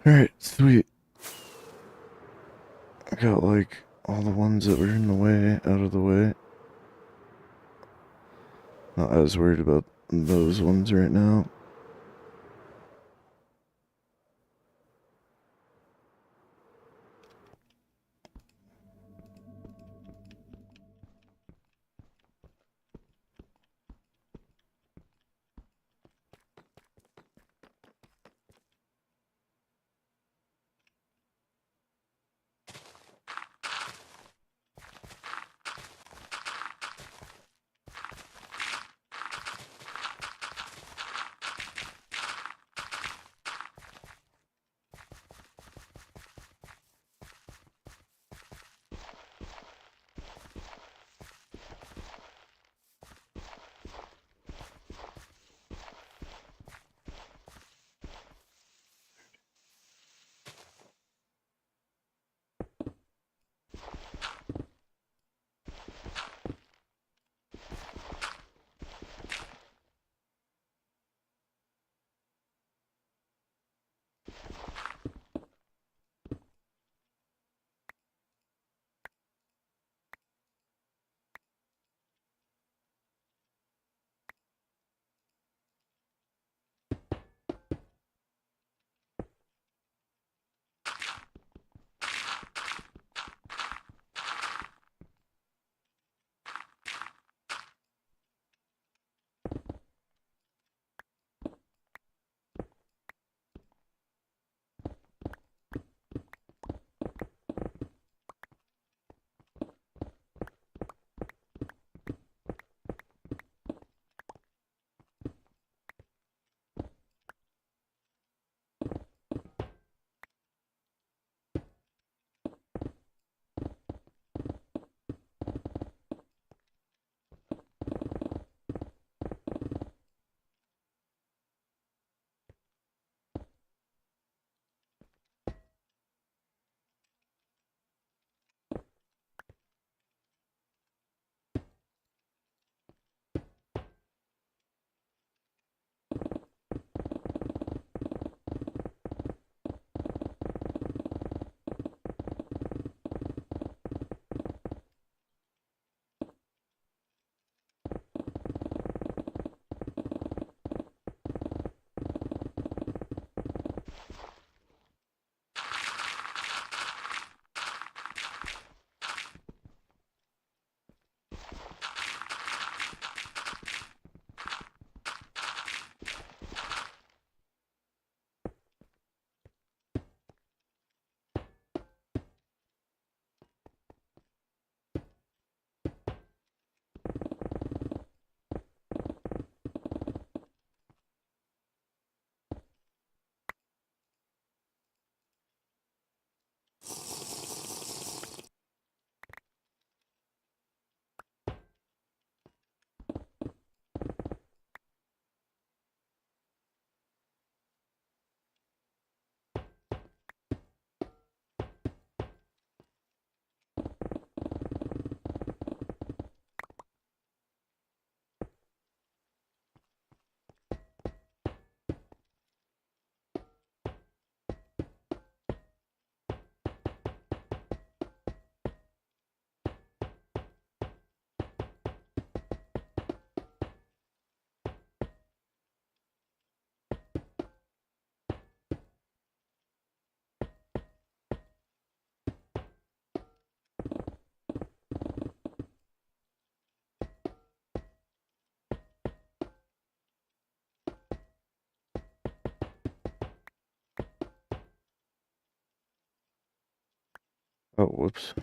Alright, sweet. I got like all the ones that were in the way out of the way. Not as worried about those ones right now. Oh, whoops.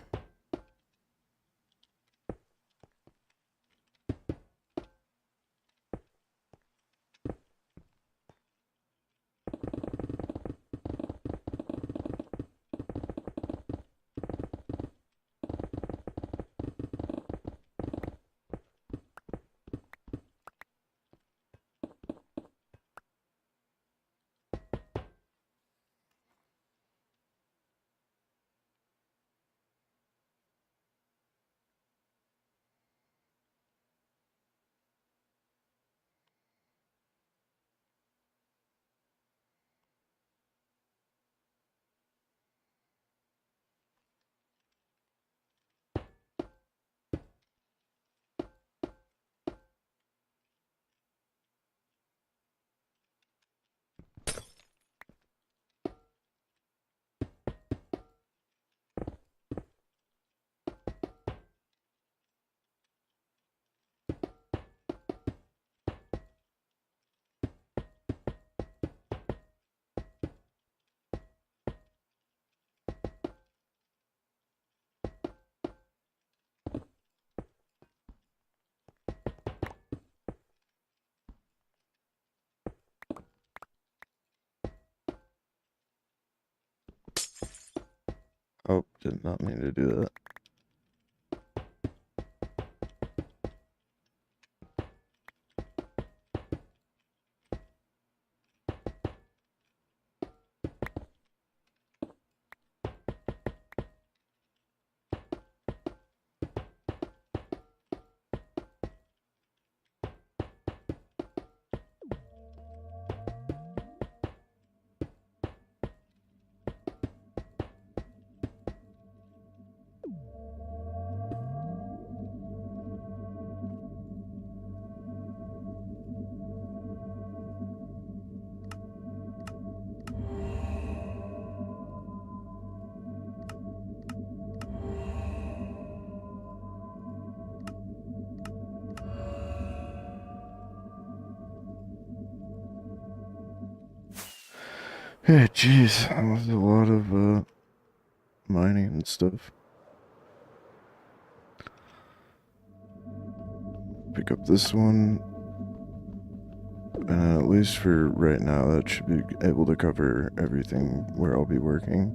Oh, did not mean to do that. Yeah, jeez, that was a lot of mining and stuff. Pick up this one. And at least for right now, that should be able to cover everything where I'll be working.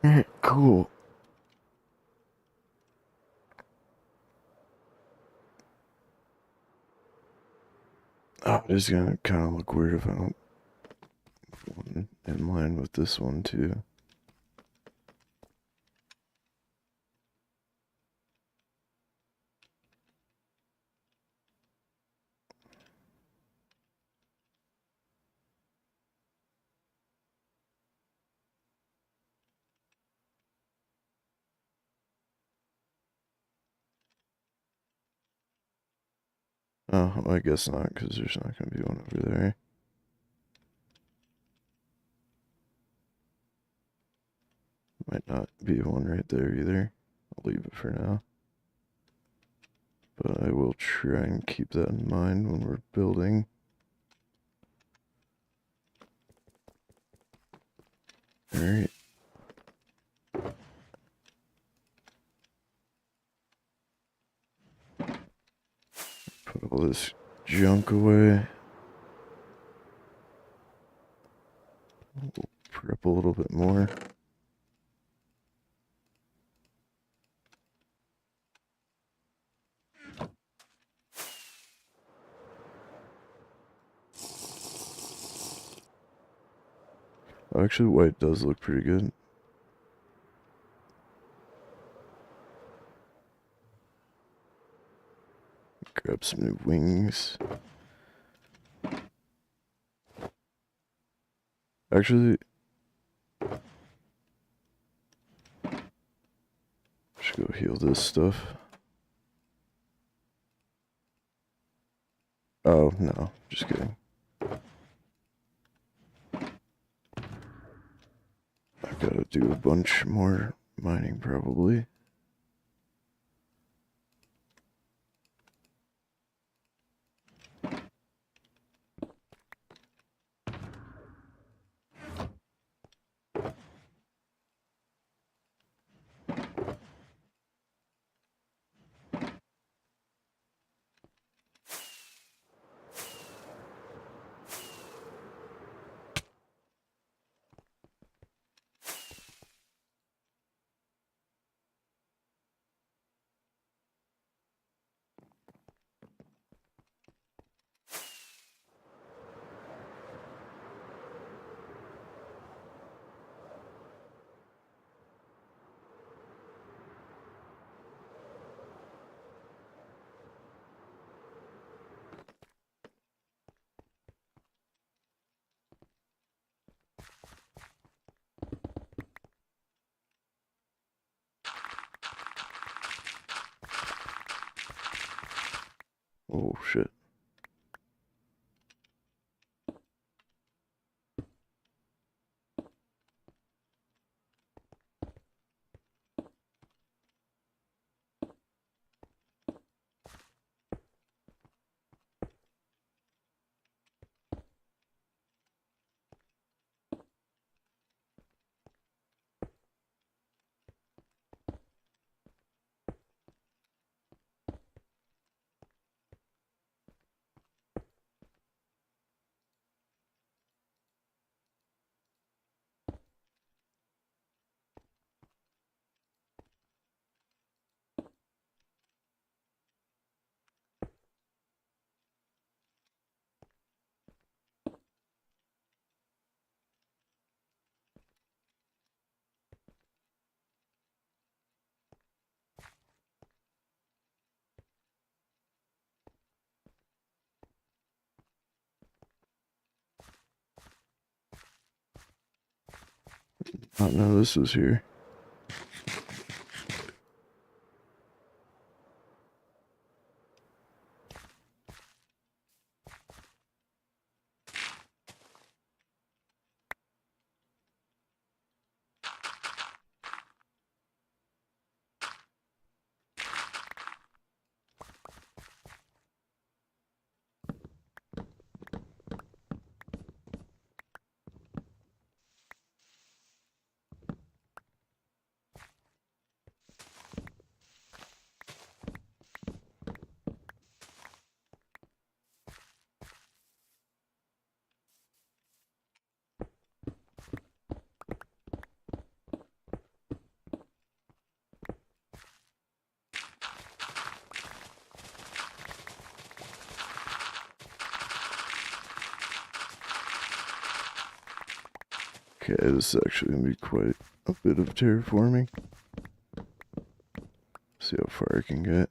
Alright, cool. Oh, it is gonna kind of look weird if I don't put one in line with this one too. Oh, well, I guess not, because there's not gonna be one over there. Might not be one right there either. I'll leave it for now. But I will try and keep that in mind when we're building. Alright. Put all this junk away. We'll prep a little bit more. Actually, white does look pretty good. Grab some new wings. Actually, should go heal this stuff. Oh, no, just kidding. I gotta do a bunch more mining probably. Oh shit. Oh no, this was here. Okay, this is actually gonna be quite a bit of terraforming. See how far I can get.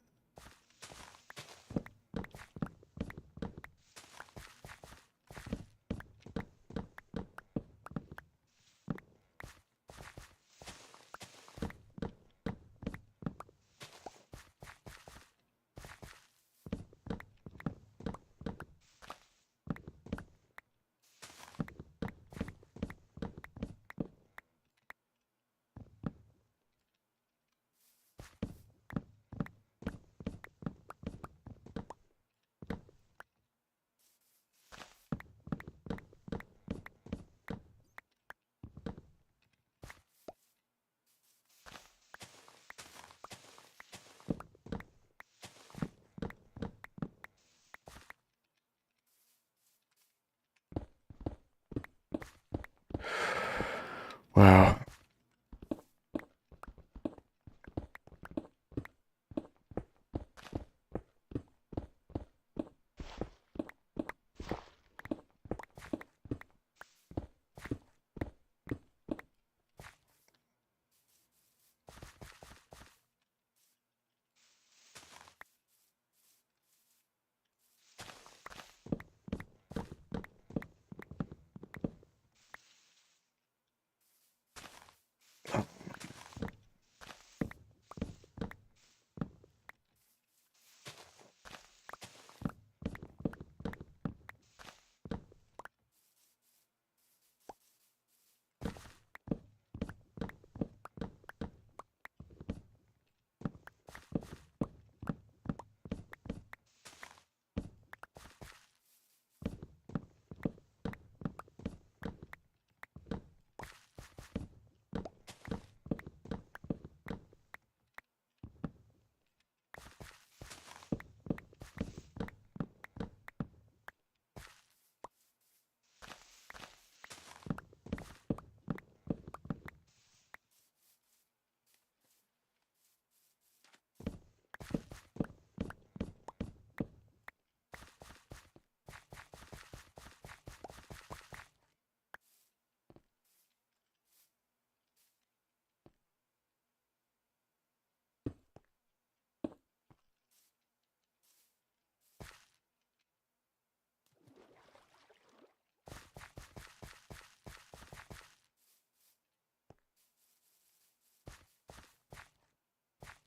Wow.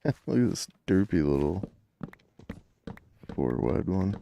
Look at this derpy little 4-wide one.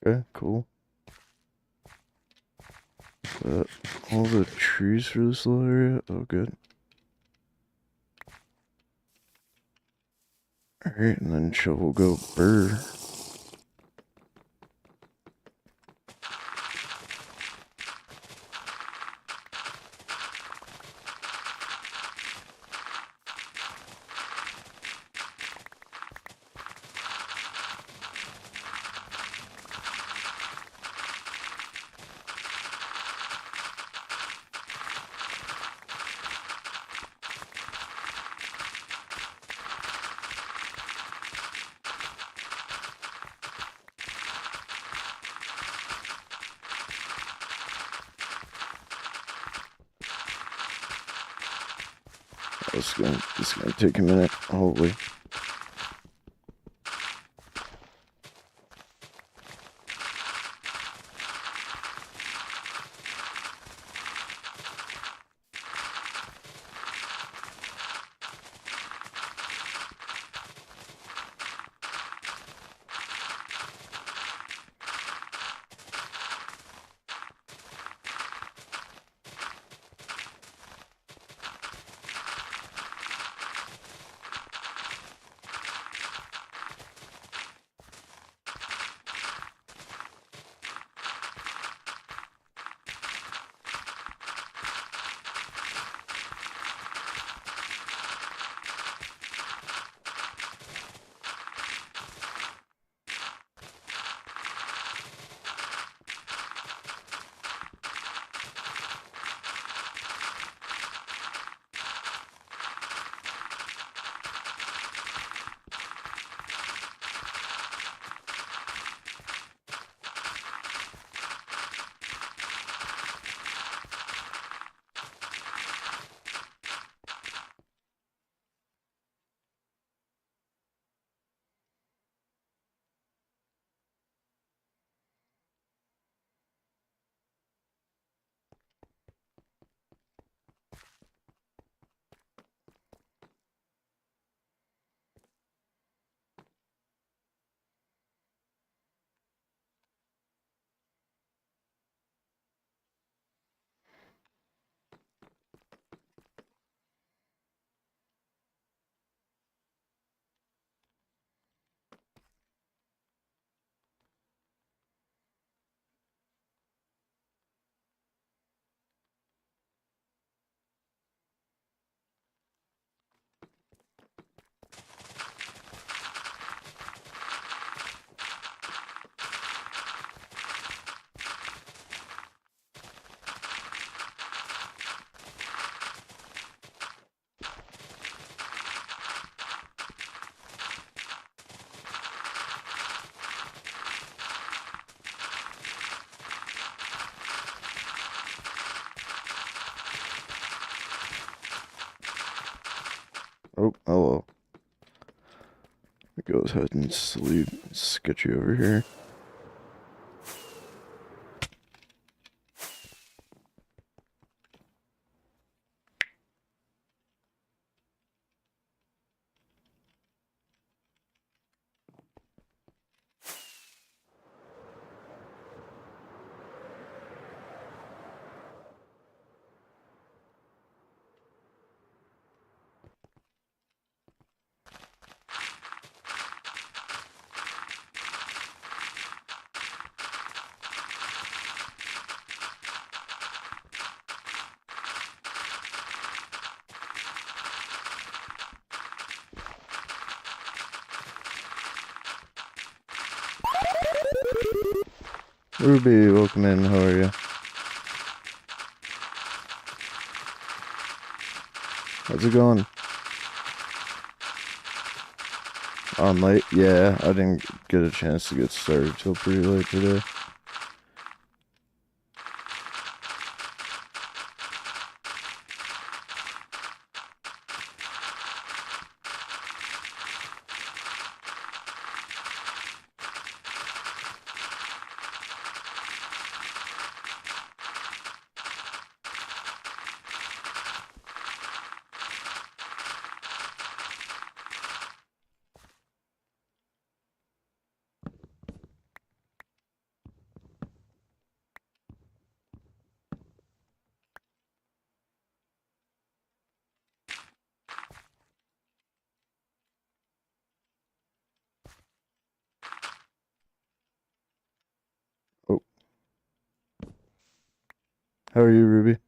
Okay, cool. All the trees for this little area? Oh, good. Alright, and then shovel go burr. This is gonna take a minute, hopefully. Oh, hello. Go ahead and sleep. Sketchy over here. Ruby, welcome in. How are you? How's it going? On late? Yeah, I didn't get a chance to get started till pretty late today. Oh. How are you, Ruby?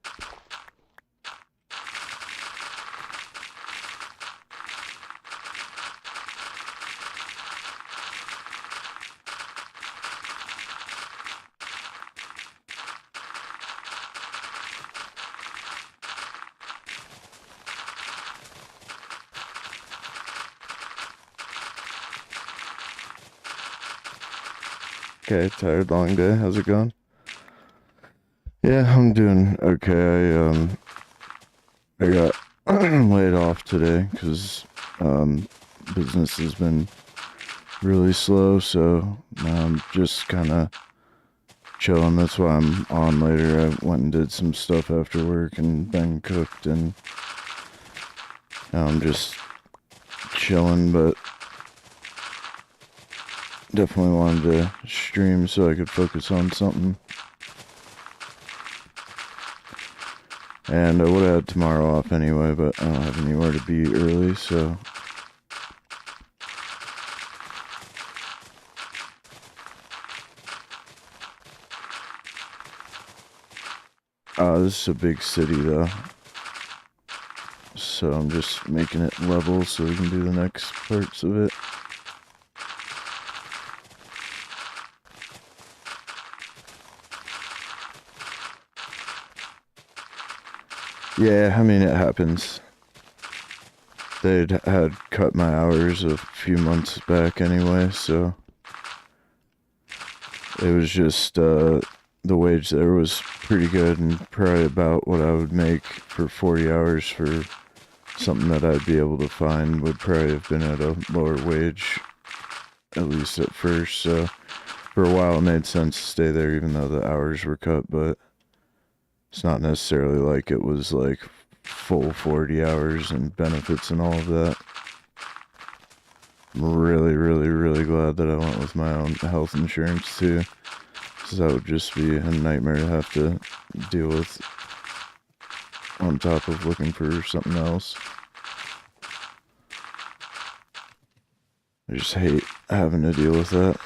Okay, tired, long day. How's it going? Yeah, I'm doing okay. I got laid off today because business has been really slow, so now I'm just kind of chilling. That's why I'm on later. I went and did some stuff after work and then cooked, and now I'm just chilling, but definitely wanted to stream so I could focus on something. And I would have had tomorrow off anyway, but I don't have anywhere to be early, so this is a big city though, so I'm just making it level so we can do the next parts of it. Yeah, I mean, it happens. They'd had cut my hours a few months back anyway, so it was just, the wage there was pretty good and probably about what I would make for 40 hours for something that I'd be able to find would probably have been at a lower wage, at least at first, so for a while it made sense to stay there even though the hours were cut, but it's not necessarily like it was like full 40 hours and benefits and all of that. I'm really, really, really glad that I went with my own health insurance too, because that would just be a nightmare to have to deal with on top of looking for something else. I just hate having to deal with that.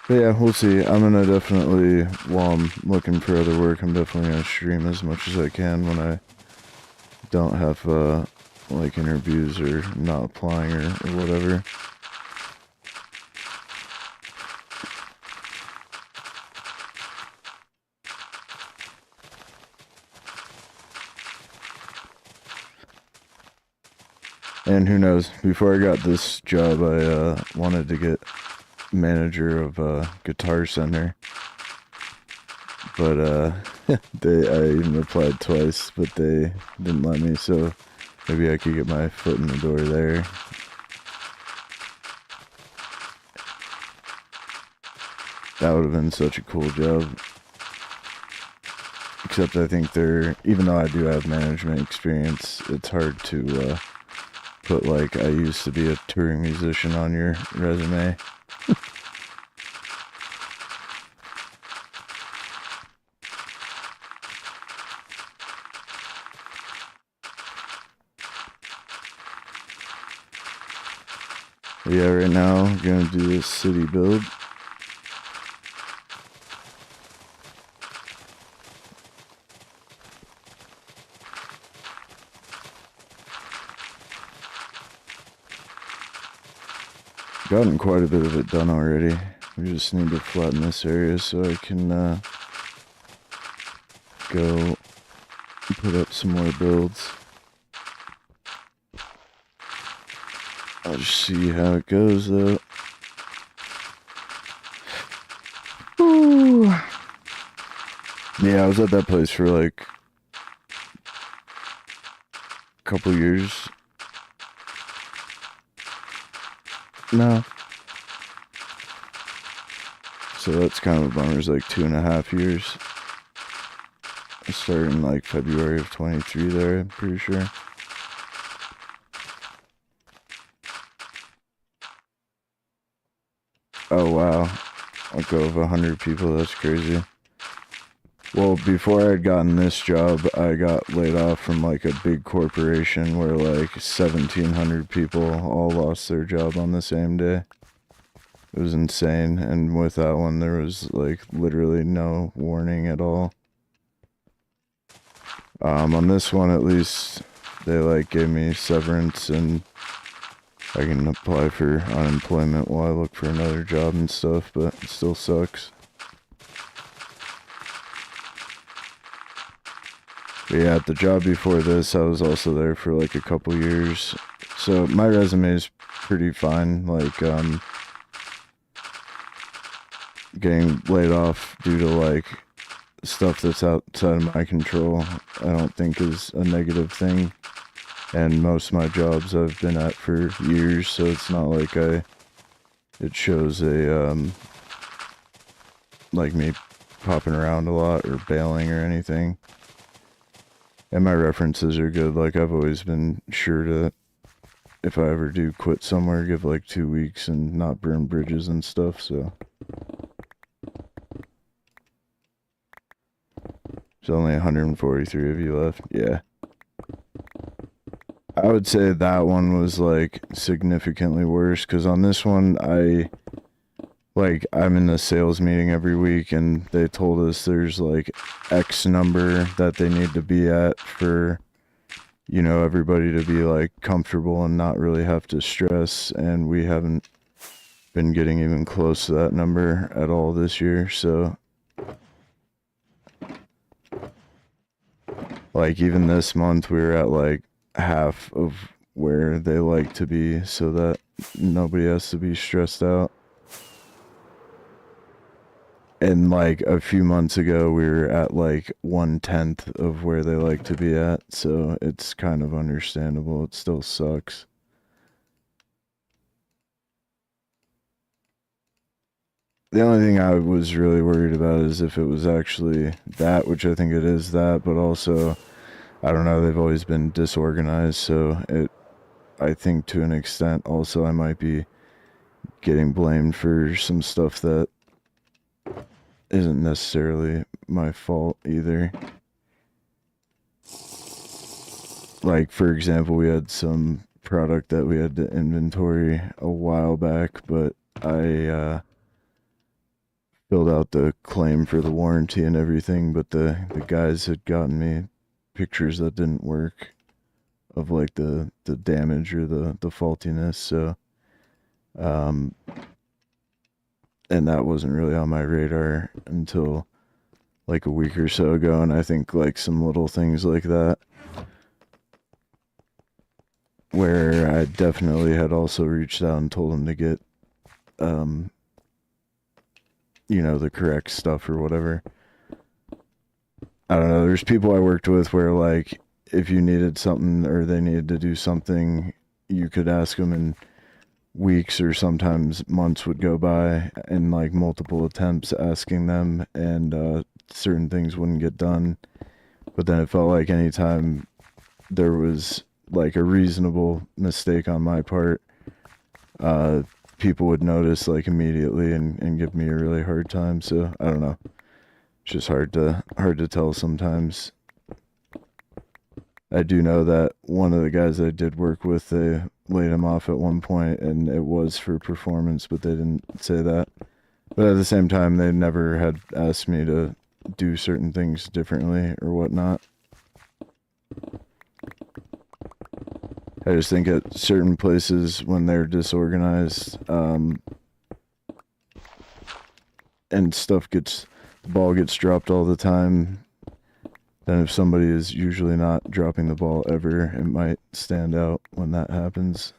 But yeah, we'll see. I'm gonna definitely, while I'm looking for other work, I'm definitely gonna stream as much as I can when I don't have, like, interviews or not applying or whatever. And who knows, before I got this job, I, wanted to get manager of a Guitar Center, but I even applied twice, but they didn't let me, so maybe I could get my foot in the door there. That would have been such a cool job. Except I think even though I do have management experience, it's hard to put like I used to be a touring musician on your resume. Yeah, right now we're gonna do this city build. Gotten quite a bit of it done already. We just need to flatten this area so I can go put up some more builds. I'll just see how it goes though. Ooh. Yeah, I was at that place for like a couple years. No. So that's kind of a bummer. It's like 2.5 years. I started in like February of 23 there, I'm pretty sure. Oh wow. I'll go of 100 people, that's crazy. Well, before I had gotten this job, I got laid off from like a big corporation where like 1,700 people all lost their job on the same day. It was insane, and with that one, there was like literally no warning at all. On this one, at least, they like gave me severance, and I can apply for unemployment while I look for another job and stuff, but it still sucks. But yeah, at the job before this, I was also there for like a couple years. So my resume is pretty fine. Like, getting laid off due to like stuff that's outside of my control, I don't think is a negative thing. And most of my jobs I've been at for years, so it's not like it shows a, like me popping around a lot or bailing or anything. And my references are good. Like, I've always been sure to, if I ever do quit somewhere, give like 2 weeks and not burn bridges and stuff, so. There's only 143 of you left. Yeah. I would say that one was like significantly worse, because on this one, I'm in a sales meeting every week, and they told us there's like X number that they need to be at for, you know, everybody to be like comfortable and not really have to stress, and we haven't been getting even close to that number at all this year, so like even this month we were at like half of where they like to be, so that nobody has to be stressed out. And like a few months ago we were at like 1/10 of where they like to be at, so it's kind of understandable. It still sucks. The only thing I was really worried about is if it was actually that, which I think it is that, but also, I don't know, they've always been disorganized, so I think to an extent also I might be getting blamed for some stuff that isn't necessarily my fault either. Like, for example, we had some product that we had to inventory a while back, but I filled out the claim for the warranty and everything, but the guys had gotten me pictures that didn't work of like the damage or the faultiness, so and that wasn't really on my radar until like a week or so ago, and I think like some little things like that where I definitely had also reached out and told them to get you know, the correct stuff or whatever. I don't know, there's people I worked with where like if you needed something or they needed to do something, you could ask them, and weeks or sometimes months would go by and like multiple attempts asking them, and certain things wouldn't get done. But then it felt like anytime there was like a reasonable mistake on my part, people would notice like immediately and give me a really hard time. So I don't know, it's just hard to tell sometimes. I do know that one of the guys I did work with, they laid him off at one point, and it was for performance, but they didn't say that. But at the same time, they never had asked me to do certain things differently or whatnot. I just think at certain places when they're disorganized, and the ball gets dropped all the time, then if somebody is usually not dropping the ball ever, it might stand out when that happens.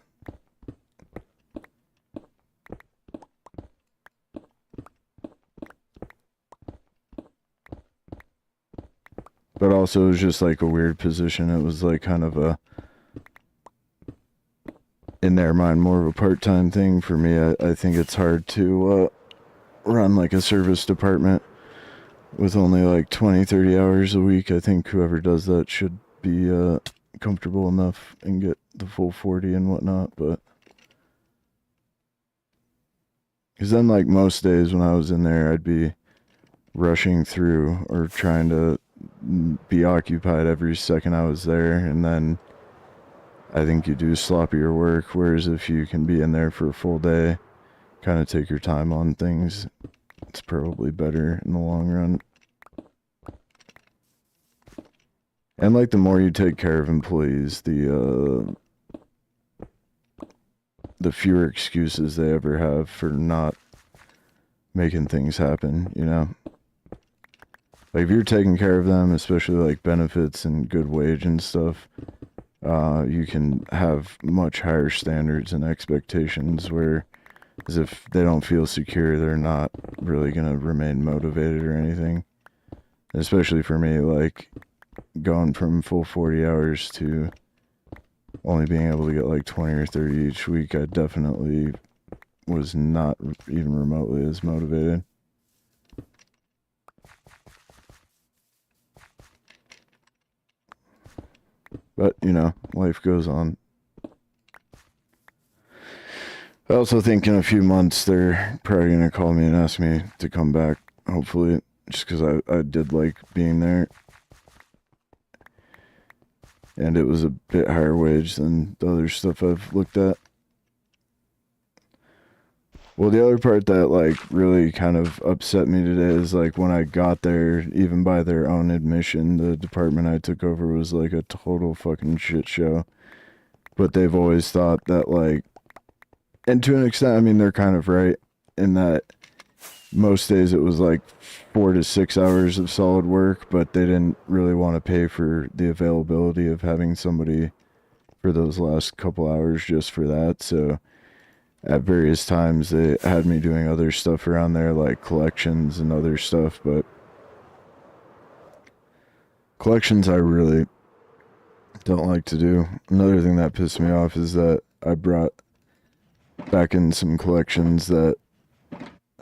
But also it was just like a weird position. It was like kind of in their mind, more of a part-time thing. For me, I think it's hard to run like a service department with only like 20-30 hours a week. I think whoever does that should be comfortable enough and get the full 40 and whatnot. But because then like most days when I was in there, I'd be rushing through or trying to be occupied every second I was there, and then I think you do sloppier work. Whereas if you can be in there for a full day, kind of take your time on things, it's probably better in the long run. And like the more you take care of employees, the fewer excuses they ever have for not making things happen, you know? Like if you're taking care of them, especially like benefits and good wage and stuff, you can have much higher standards and expectations where Because if they don't feel secure, they're not really going to remain motivated or anything. Especially for me, like, going from full 40 hours to only being able to get like 20 or 30 each week, I definitely was not even remotely as motivated. But, you know, life goes on. I also think in a few months they're probably going to call me and ask me to come back, hopefully, just because I did like being there. And it was a bit higher wage than the other stuff I've looked at. Well, the other part that like really kind of upset me today is like when I got there, even by their own admission, the department I took over was like a total fucking shit show. But they've always thought that like, and to an extent, I mean, they're kind of right in that most days it was like 4 to 6 hours of solid work, but they didn't really want to pay for the availability of having somebody for those last couple hours just for that. So at various times they had me doing other stuff around there, like collections and other stuff, but collections I really don't like to do. Another thing that pissed me off is that I brought back in some collections that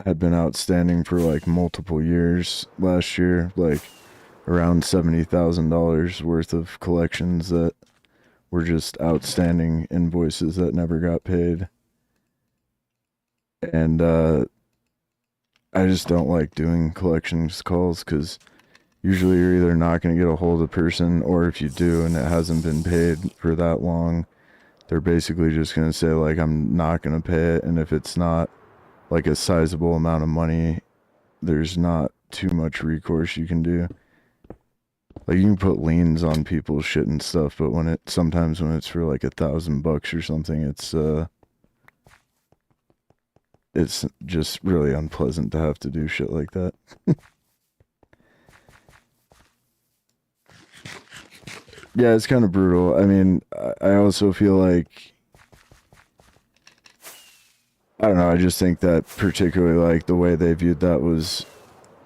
had been outstanding for like multiple years last year, like around $70,000 worth of collections that were just outstanding invoices that never got paid. And I just don't like doing collections calls because usually you're either not going to get a hold of the person, or if you do and it hasn't been paid for that long, they're basically just going to say like, I'm not going to pay it. And if it's not like a sizable amount of money, there's not too much recourse you can do. Like you can put liens on people's shit and stuff, but sometimes when it's for like $1,000 or something, it's just really unpleasant to have to do shit like that. Yeah, it's kind of brutal. I mean, I also feel like, I don't know, I just think that particularly like the way they viewed that was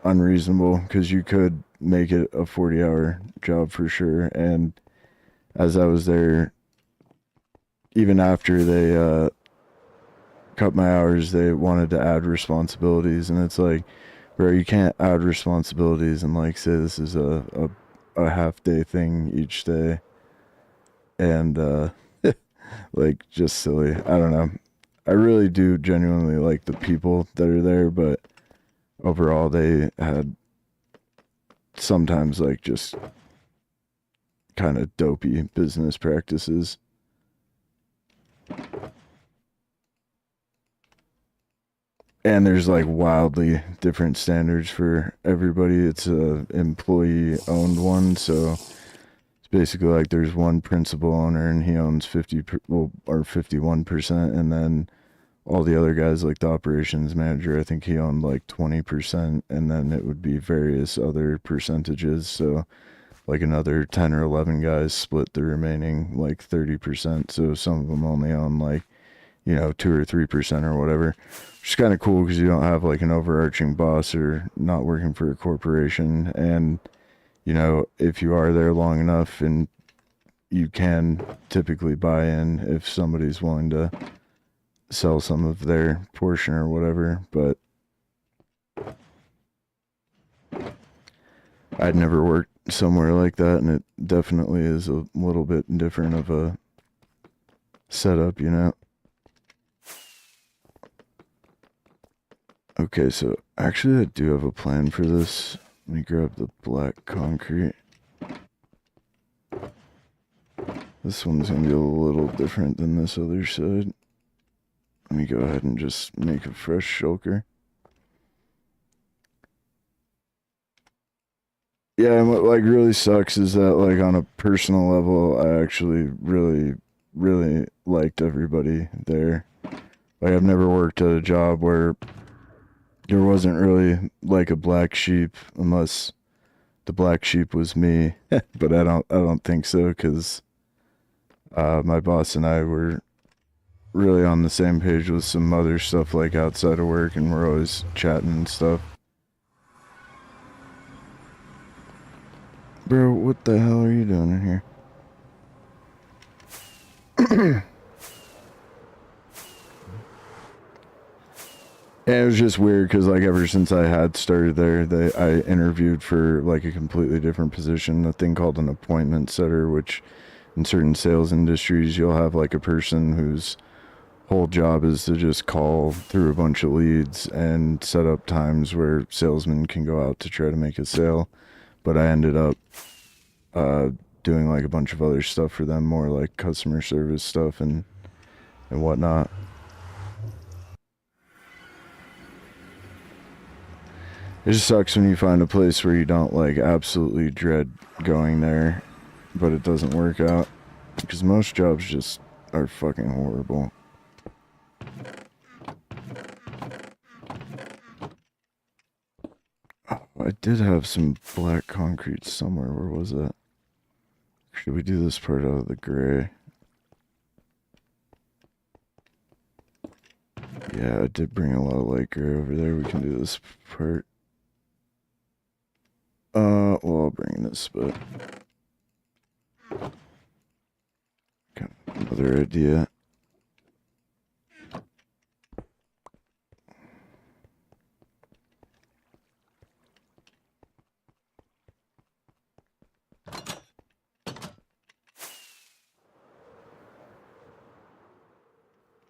unreasonable, because you could make it a 40-hour job for sure. And as I was there, even after they cut my hours, they wanted to add responsibilities, and it's like, bro, you can't add responsibilities and like say this is a half day thing each day. And like, just silly. I don't know. I really do genuinely like the people that are there, but overall they had sometimes like just kind of dopey business practices. And there's like wildly different standards for everybody. It's a employee owned one, so it's basically like there's one principal owner and he owns 51%, and then all the other guys, like the operations manager, I think he owned like 20%, and then it would be various other percentages. So like another 10 or 11 guys split the remaining like 30%. So some of them only own like, 2 or 3% or whatever. Which is kind of cool because you don't have like an overarching boss or not working for a corporation. And, if you are there long enough, and you can typically buy in if somebody's willing to sell some of their portion or whatever. But I'd never worked somewhere like that, and it definitely is a little bit different of a setup, Okay, so actually I do have a plan for this. Let me grab the black concrete. This one's gonna be a little different than this other side. Let me go ahead and just make a fresh shulker. Yeah, and what like really sucks is that like on a personal level, I actually really, really liked everybody there. Like I've never worked at a job where there wasn't really like a black sheep, unless the black sheep was me. But I don't think so, because my boss and I were really on the same page with some other stuff like outside of work, and we're always chatting and stuff. Bro, what the hell are you doing in here? Yeah, it was just weird because, like, ever since I had started there, I interviewed for, like, a completely different position, a thing called an appointment setter, which in certain sales industries, you'll have, like, a person whose whole job is to just call through a bunch of leads and set up times where salesmen can go out to try to make a sale. But I ended up doing, like, a bunch of other stuff for them, more like customer service stuff and whatnot. It just sucks when you find a place where you don't, like, absolutely dread going there, but it doesn't work out. Because most jobs just are fucking horrible. Oh, I did have some black concrete somewhere. Where was that? Should we do this part out of the gray? Yeah, I did bring a lot of light gray over there. We can do this part. Well, I'll bring this, but got another idea.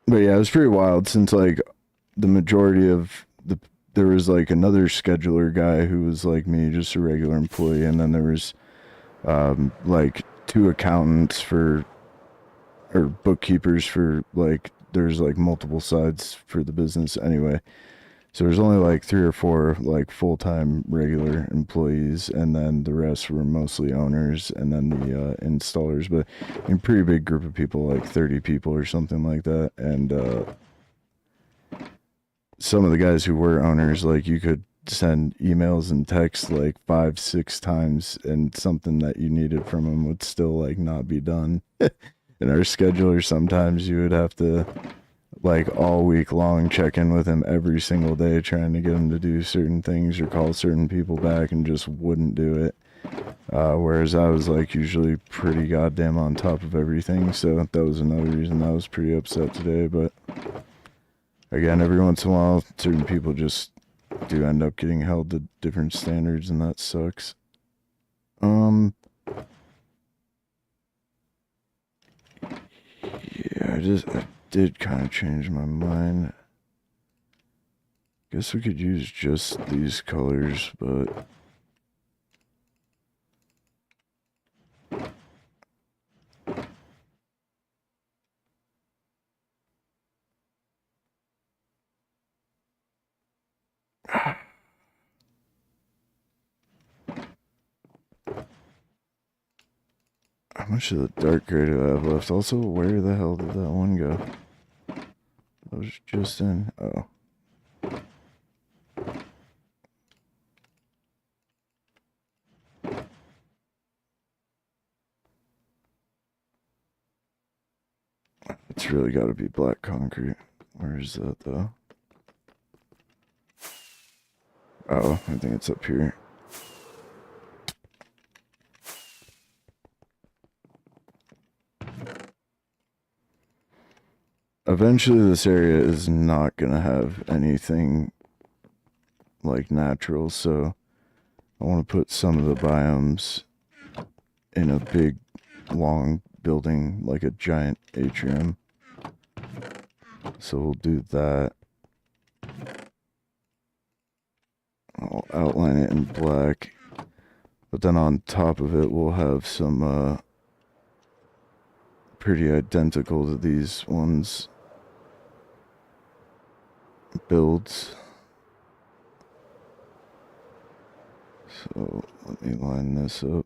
But yeah, it was pretty wild since, like, the majority of there was, like, another scheduler guy who was like me, just a regular employee, and then there was like 2 accountants for, or bookkeepers for, like, there's like multiple sides for the business anyway. So there's only like 3 or 4 like full-time regular employees, and then the rest were mostly owners and then the installers. But a pretty big group of people, like 30 people or something like that. And some of the guys who were owners, like, you could send emails and texts like 5-6 times, and something that you needed from them would still, like, not be done. And our scheduler, sometimes you would have to, like, all week long check in with him every single day, trying to get him to do certain things or call certain people back, and just wouldn't do it. Whereas I was, like, usually pretty goddamn on top of everything. So that was another reason I was pretty upset today. But again, every once in a while, certain people just do end up getting held to different standards, and that sucks. Yeah, I did kind of change my mind. Guess we could use just these colors, but how much of the dark gray do I have left? Also, where the hell did that one go? I was just in. Oh. It's really got to be black concrete. Where is that, though? Oh, I think it's up here. Eventually, this area is not going to have anything, like, natural, so I want to put some of the biomes in a big, long building, like a giant atrium. So we'll do that. I'll outline it in black, but then on top of it we'll have some pretty identical to these ones builds. So let me line this up.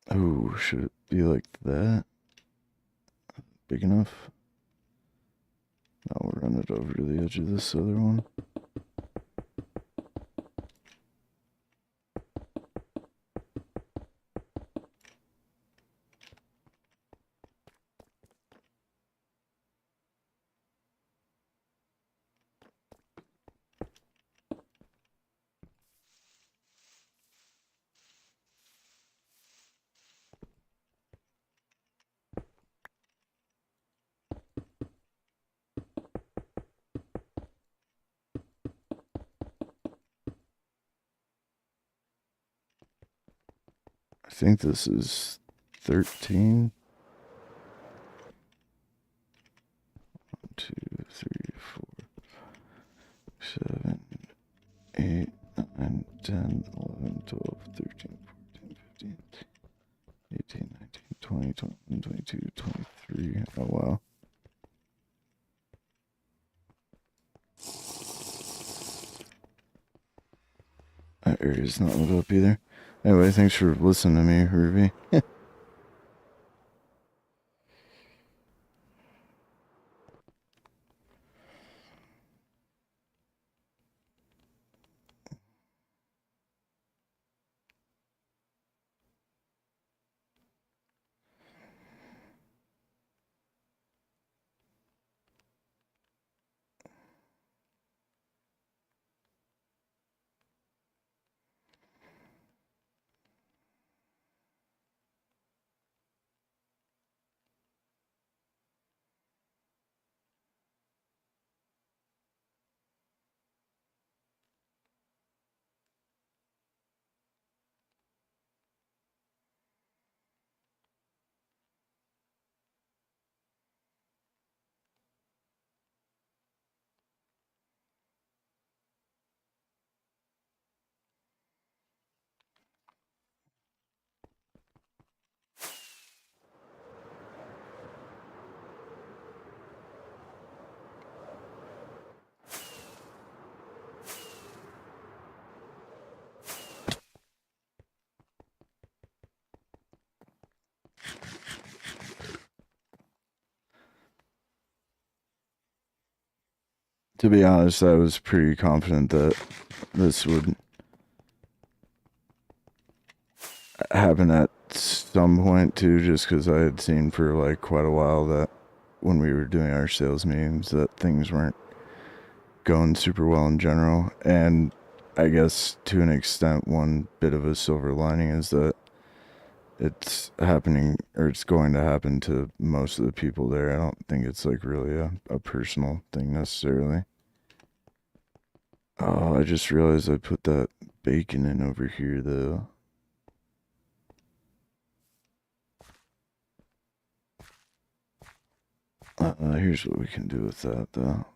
Oh, should it be like that? Big enough? Now we'll run it over to the edge of this other one. I think this is 13. 1, 2, 3, 4, 7, 8, 9, 10, 11, 12, 13, 14, 15, 18, 19, 20, 21, 22, 23. Oh, wow. That area's not lit up either. Anyway, thanks for listening to me, Ruby. To be honest, I was pretty confident that this would happen at some point too, just because I had seen for like quite a while that when we were doing our sales meetings that things weren't going super well in general. And I guess to an extent, one bit of a silver lining is that it's happening, or it's going to happen to most of the people there. I don't think it's like really a personal thing necessarily. Oh, I just realized I put that bacon in over here though. Here's what we can do with that though.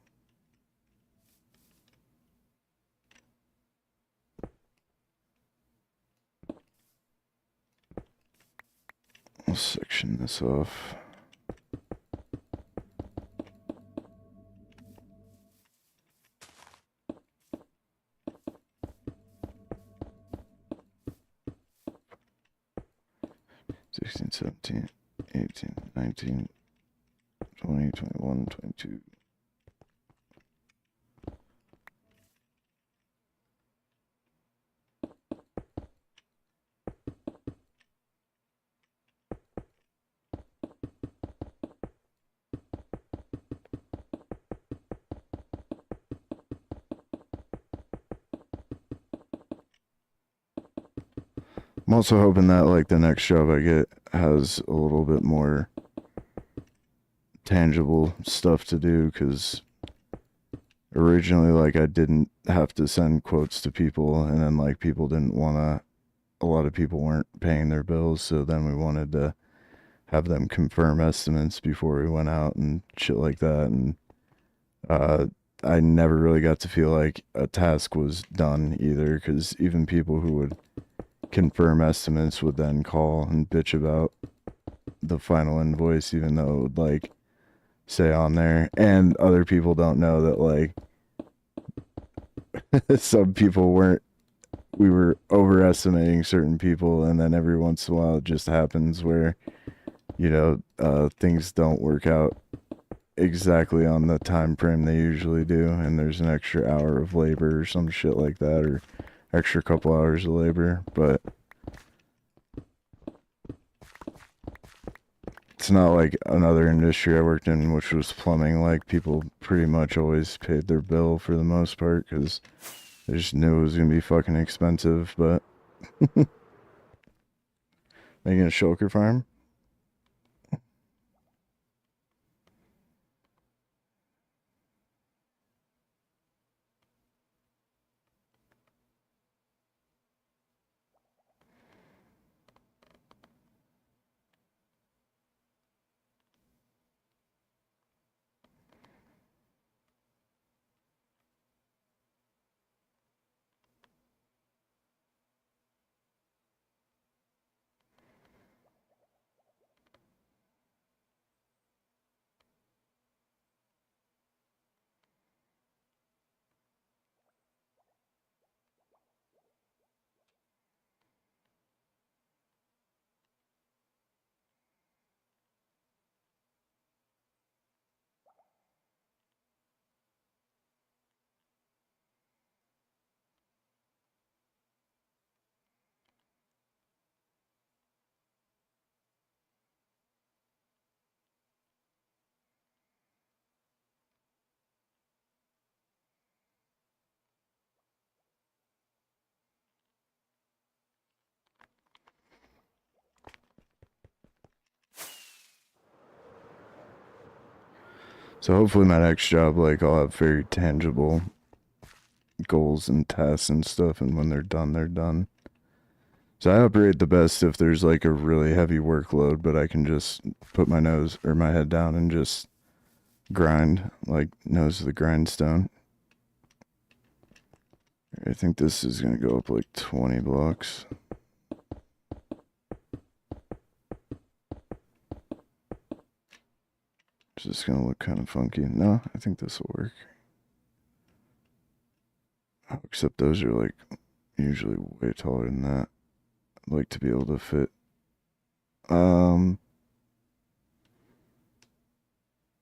I'll section this off. Sixteen, 17, 18, 19, 20, 21, 22. I'm also hoping that like the next job I get has a little bit more tangible stuff to do, because originally like I didn't have to send quotes to people, and then like people didn't want to, a lot of people weren't paying their bills, so then we wanted to have them confirm estimates before we went out and shit like that. And uh I never really got to feel like a task was done either, because even people who would confirm estimates would then call and bitch about the final invoice, even though it would like say on there. And other people don't know that like some people weren't we were overestimating certain people, and then every once in a while it just happens where, things don't work out exactly on the time frame they usually do, and there's an extra hour of labor or some shit like that, or extra couple hours of labor, but it's not like another industry I worked in, which was plumbing. Like, people pretty much always paid their bill for the most part because they just knew it was gonna be fucking expensive. But making a shulker farm. So hopefully my next job, like, I'll have very tangible goals and tasks and stuff, and when they're done, they're done. So I operate the best if there's like a really heavy workload, but I can just put my nose or my head down and just grind, like nose to the grindstone. I think this is gonna go up like 20 blocks. It's just gonna look kind of funky. No, I think this will work. Except those are like usually way taller than that. I'd like to be able to fit.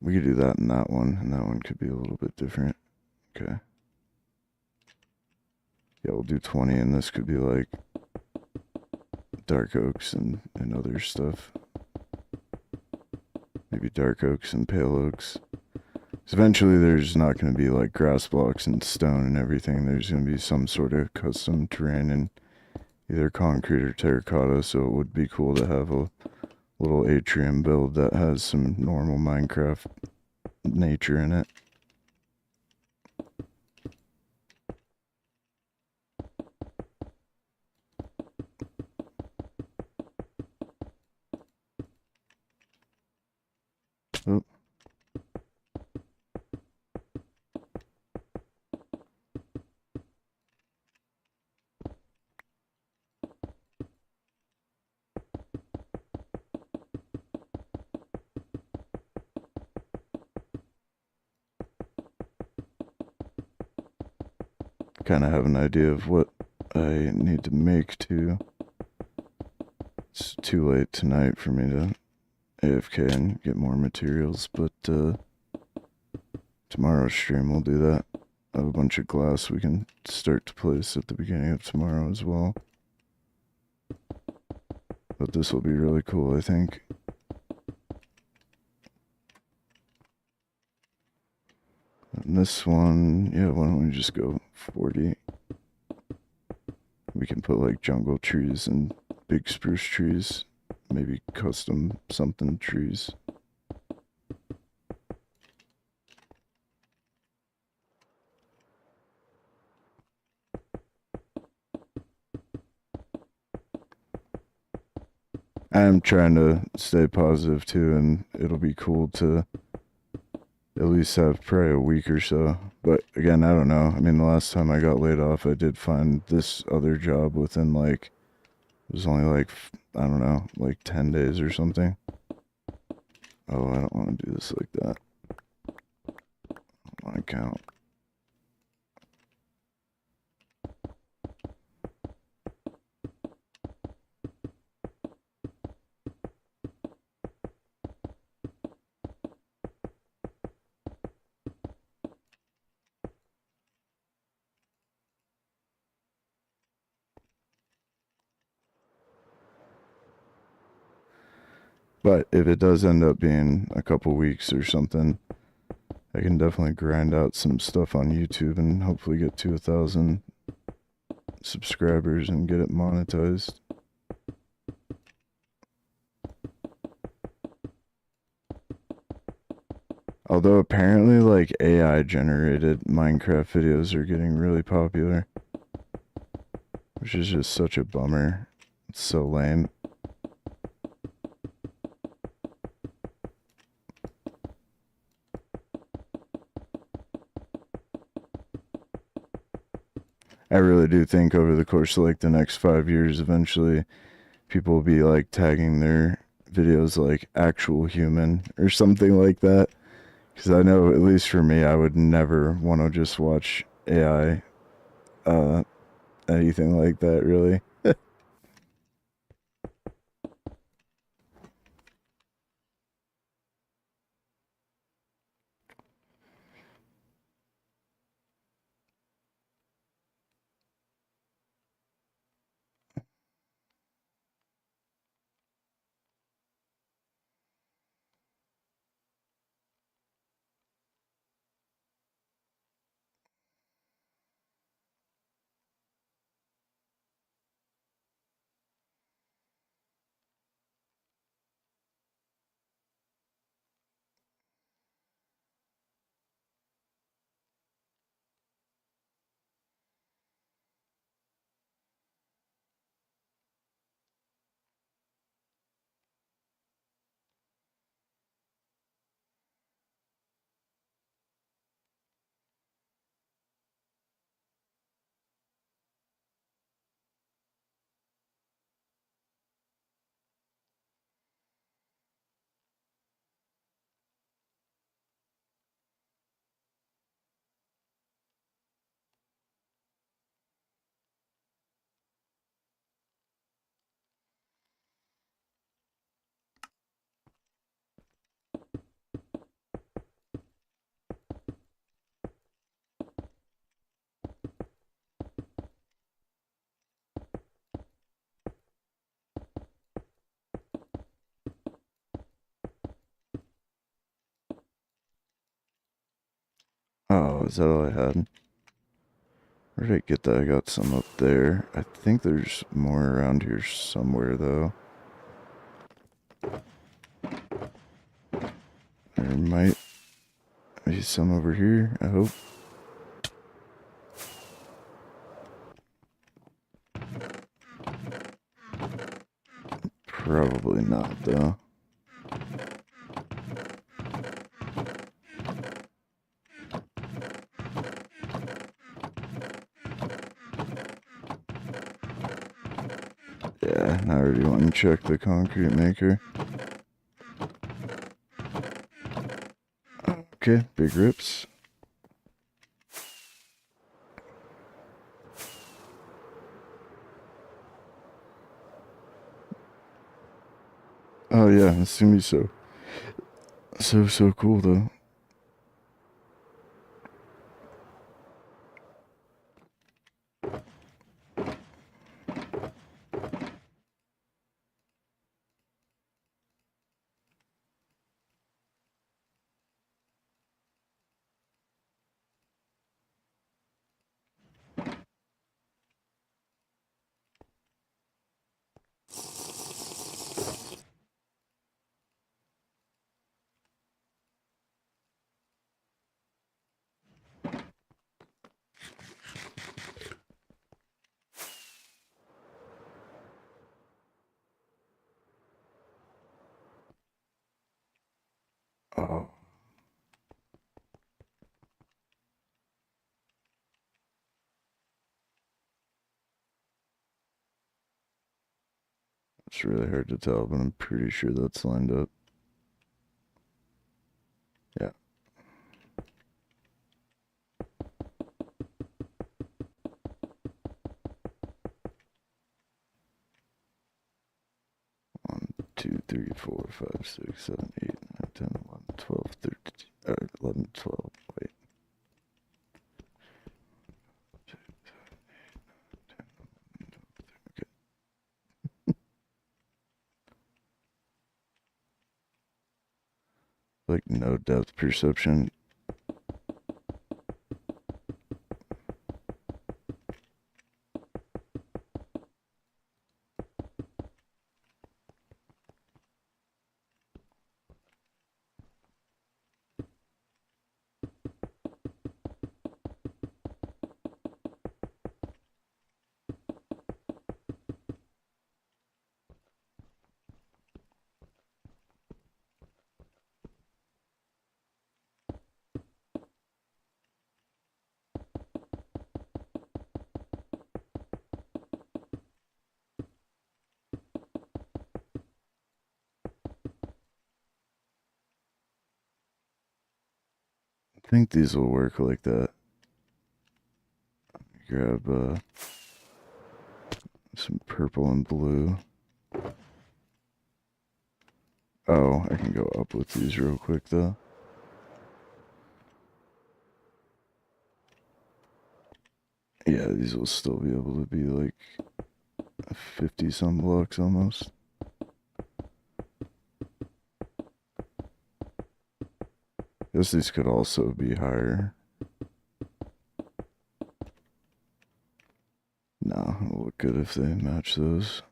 We could do that in that one, and that one could be a little bit different. Okay. Yeah, we'll do 20, and this could be like dark oaks and other stuff. Maybe dark oaks and pale oaks. So eventually there's not going to be like grass blocks and stone and everything. There's going to be some sort of custom terrain in either concrete or terracotta, so it would be cool to have a little atrium build that has some normal Minecraft nature in it. Oh. Kind of have an idea of what I need to make too. It's too late tonight for me to AFK and get more materials, but tomorrow's stream we'll do that. I have a bunch of glass we can start to place at the beginning of tomorrow as well. But this will be really cool, I think. And this one, yeah, why don't we just go 40? We can put like jungle trees and big spruce trees, maybe custom something trees. I'm trying to stay positive too, and it'll be cool to at least have probably a week or so. But again, I don't know. I mean, the last time I got laid off, I did find this other job within like, it was only like, I don't know, like 10 days or something. Oh, I don't want to do this like that. I don't want to count. But if it does end up being a couple weeks or something, I can definitely grind out some stuff on YouTube and hopefully get to 1,000 subscribers and get it monetized. Although apparently like AI generated Minecraft videos are getting really popular, which is just such a bummer. It's so lame. I really do think over the course of like the next 5 years, eventually people will be like tagging their videos like actual human or something like that. Because I know, at least for me, I would never want to just watch AI, anything like that, really. Oh, is that all I had? Where did I get that? I got some up there. I think there's more around here somewhere, though. There might be some over here, I hope. Probably not, though. Yeah, I already went and checked the concrete maker. Okay, big rips. Oh yeah, it's gonna be so cool though. Oh, it's really hard to tell, but I'm pretty sure that's lined up. Yeah. One, 2, 3, 4, 5, 6, 7, 8, 9, 10, 11, 12, 13, 11, 12. Wait. Okay. Like no depth perception. I think these will work like that. Grab some purple and blue. Oh, I can go up with these real quick though. Yeah, these will still be able to be like 50 some blocks almost. Guess these could also be higher. No, it'll look good if they match those.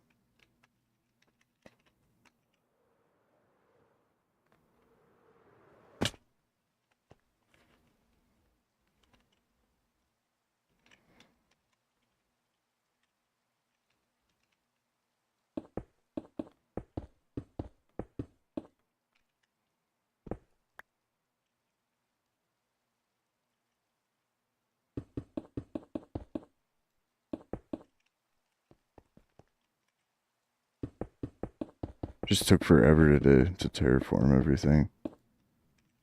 Just took forever today to terraform everything.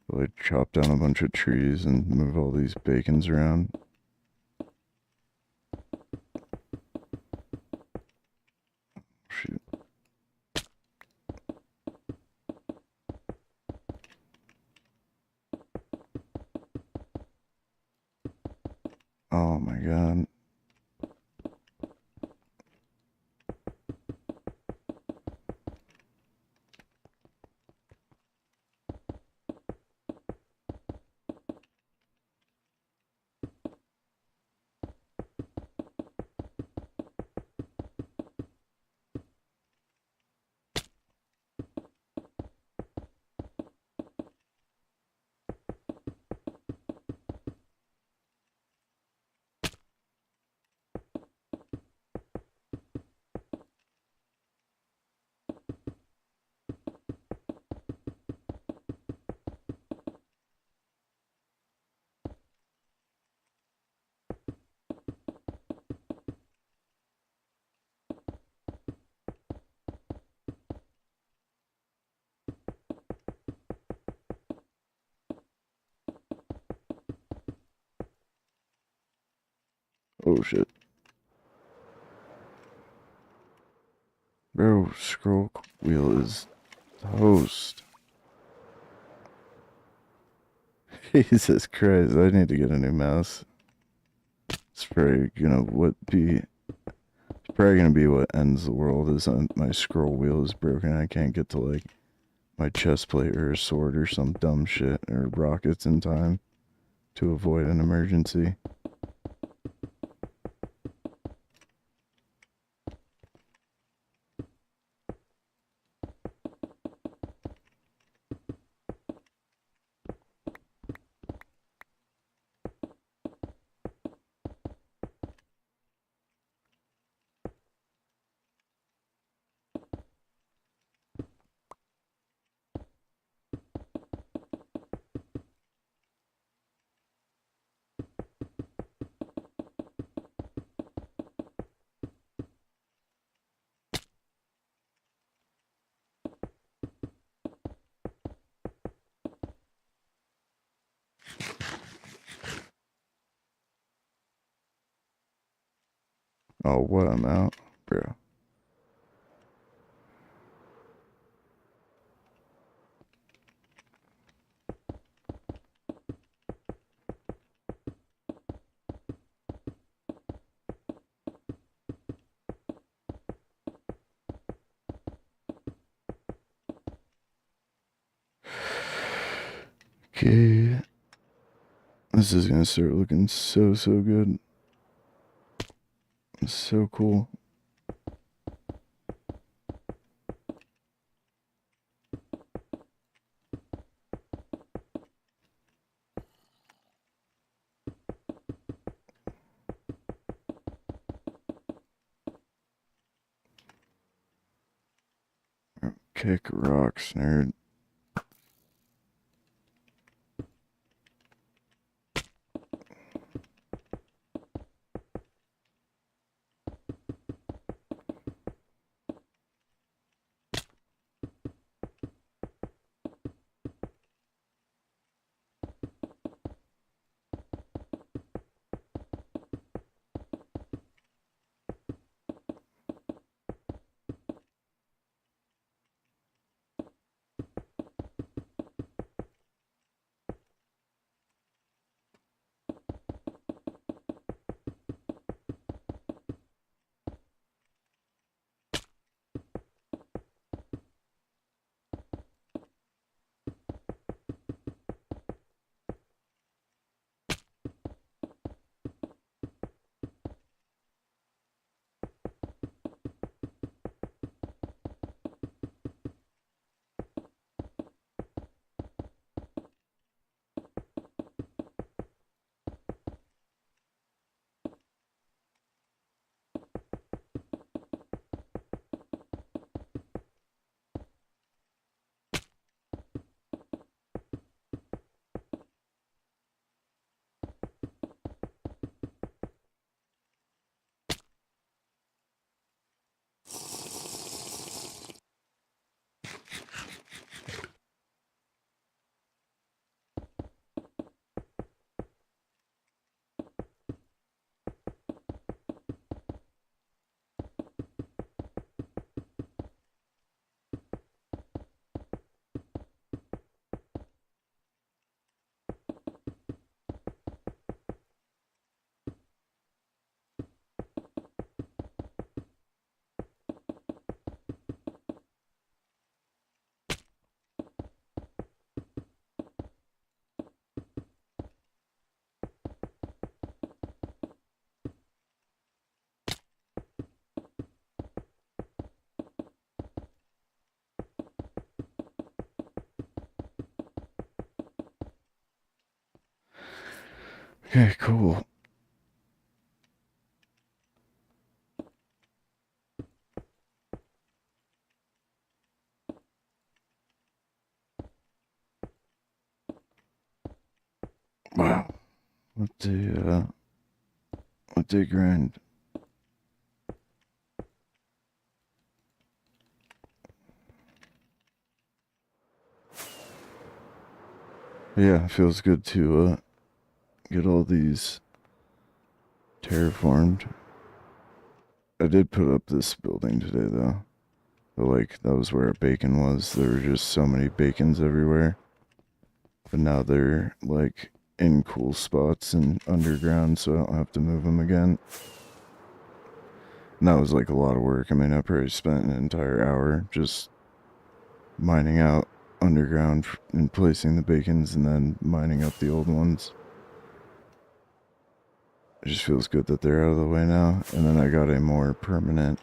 Like chop down a bunch of trees and move all these bacons around. Shoot. Oh my god. Oh shit. Bro, scroll wheel is toast. Jesus Christ, I need to get a new mouse. It's probably gonna be what ends the world is my scroll wheel is broken. I can't get to like my chest plate or a sword or some dumb shit or rockets in time to avoid an emergency. Oh, what? I'm out? Bro. Okay. This is gonna start looking so good. It's so cool. Kick rocks, nerd. Okay, cool. Wow. What they grind? Yeah, it feels good to get all these terraformed. I did put up this building today though. But like that was where a bacon was. There were just so many bacons everywhere. But now they're like in cool spots and underground, so I don't have to move them again. And that was like a lot of work. I mean, I probably spent an entire hour just mining out underground and placing the bacons and then mining up the old ones. It just feels good that they're out of the way now. And then I got a more permanent,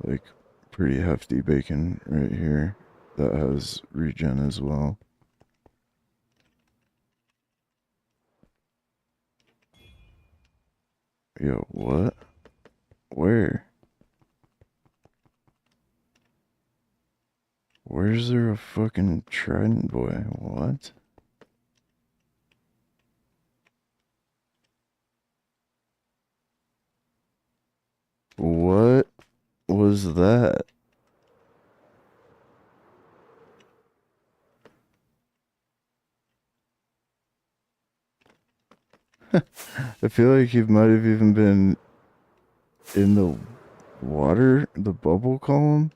like pretty hefty bacon right here that has regen as well. Yo, what? Where? Where's there a fucking trident boy? What? What was that? I feel like he might have even been in the water, the bubble column.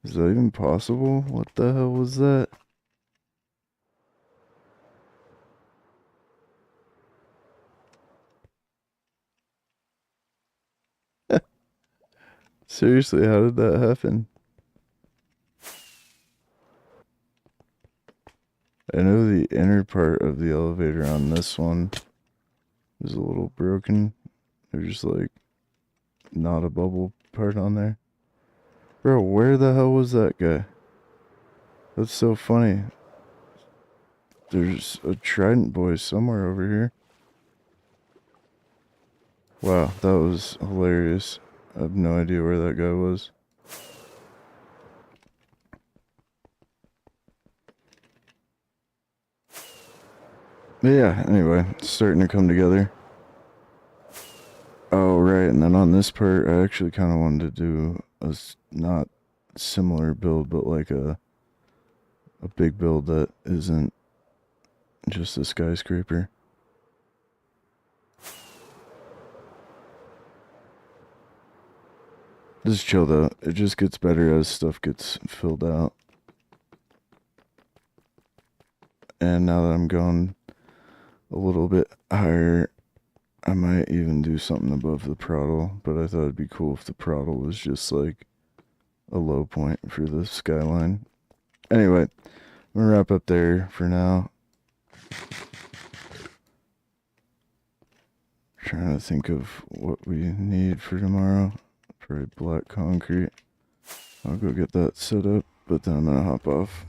Is that even possible? What the hell was that? Seriously, how did that happen? I know the inner part of the elevator on this one is a little broken. There's like not a bubble part on there. Bro, where the hell was that guy? That's so funny. There's a Trident boy somewhere over here. Wow, that was hilarious. I have no idea where that guy was. But yeah, anyway, it's starting to come together. Oh, right, and then on this part, I actually kind of wanted to do a not similar build, but like a big build that isn't just a skyscraper. Just chill though. It just gets better as stuff gets filled out. And now that I'm going a little bit higher, I might even do something above the Prottle, but I thought it'd be cool if the Prottle was just like a low point for the skyline. Anyway, I'm gonna wrap up there for now. Trying to think of what we need for tomorrow. Probably black concrete. I'll go get that set up, but then I'm gonna hop off.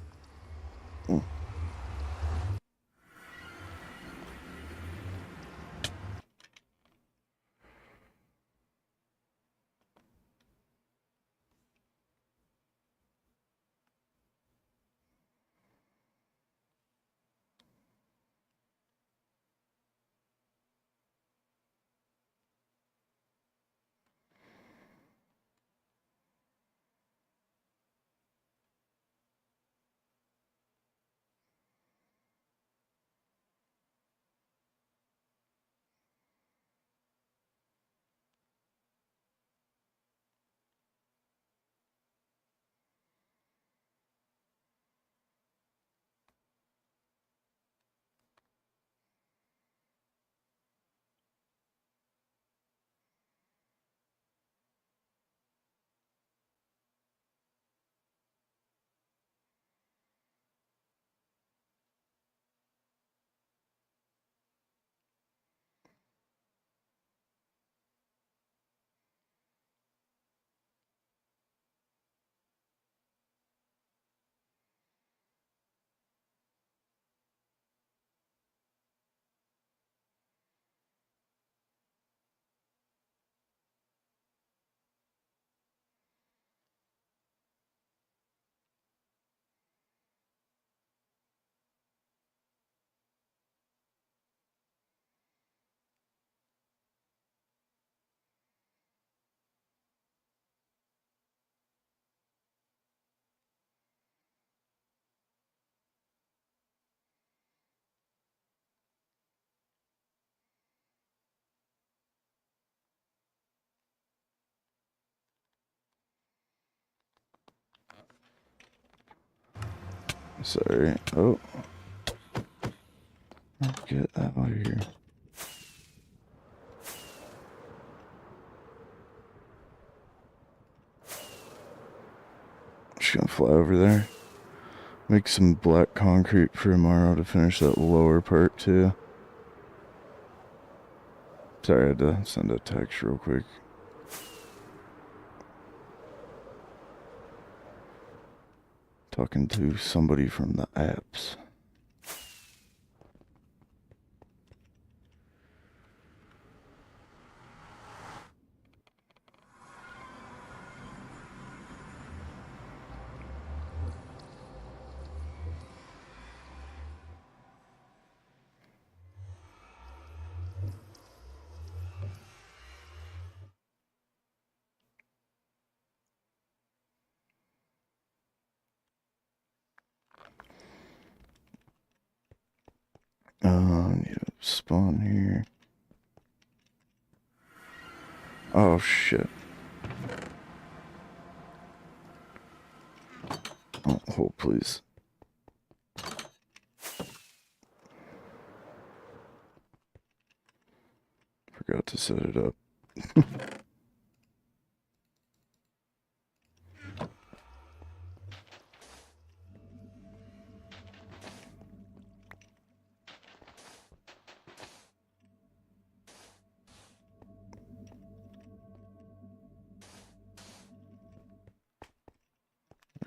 Sorry. Oh. Get that out of here. Just gonna fly over there. Make some black concrete for tomorrow to finish that lower part too. Sorry, I had to send a text real quick. Talking to somebody from the apps. I need to spawn here. Oh shit. Oh, hold please. Forgot to set it up.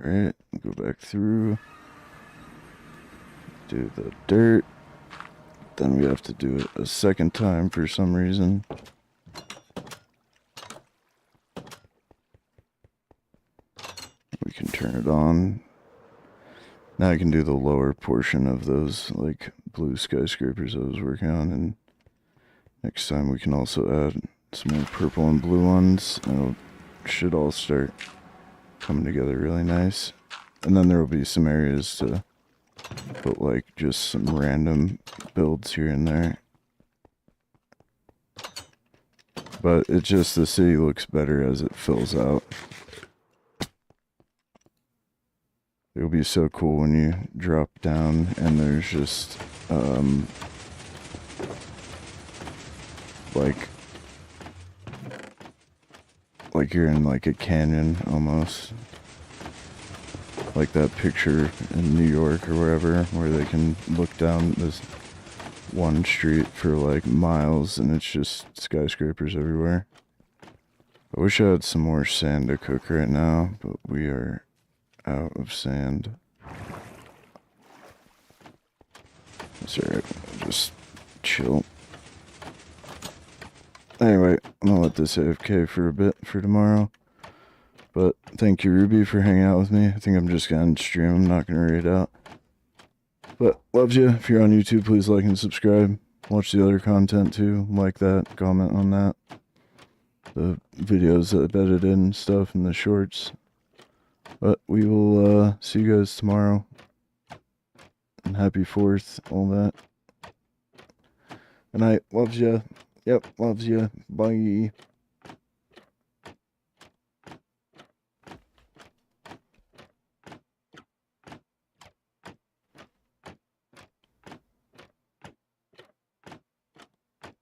Alright, go back through. Do the dirt. Then we have to do it a second time for some reason. We can turn it on. Now I can do the lower portion of those, like, blue skyscrapers I was working on, and next time we can also add some more purple and blue ones, and it should all start coming together really nice. And then there will be some areas to put, like, just some random builds here and there. But it just, the city looks better as it fills out. It'll be so cool when you drop down and there's just, like you're in like a canyon almost. Like that picture in New York or wherever where they can look down this one street for like miles and it's just skyscrapers everywhere. I wish I had some more sand to cook right now, but we are out of sand. That's alright, just chill. Anyway, I'm gonna let this AFK for a bit for tomorrow. But thank you, Ruby, for hanging out with me. I think I'm just gonna end stream. I'm not gonna read it out. But loves you. If you're on YouTube, please like and subscribe. Watch the other content too. Like that, comment on that. The videos that I've edited and stuff and the shorts. But we will see you guys tomorrow. And happy 4th, all that. Good night. Loves ya. Yep, loves ya. Bye.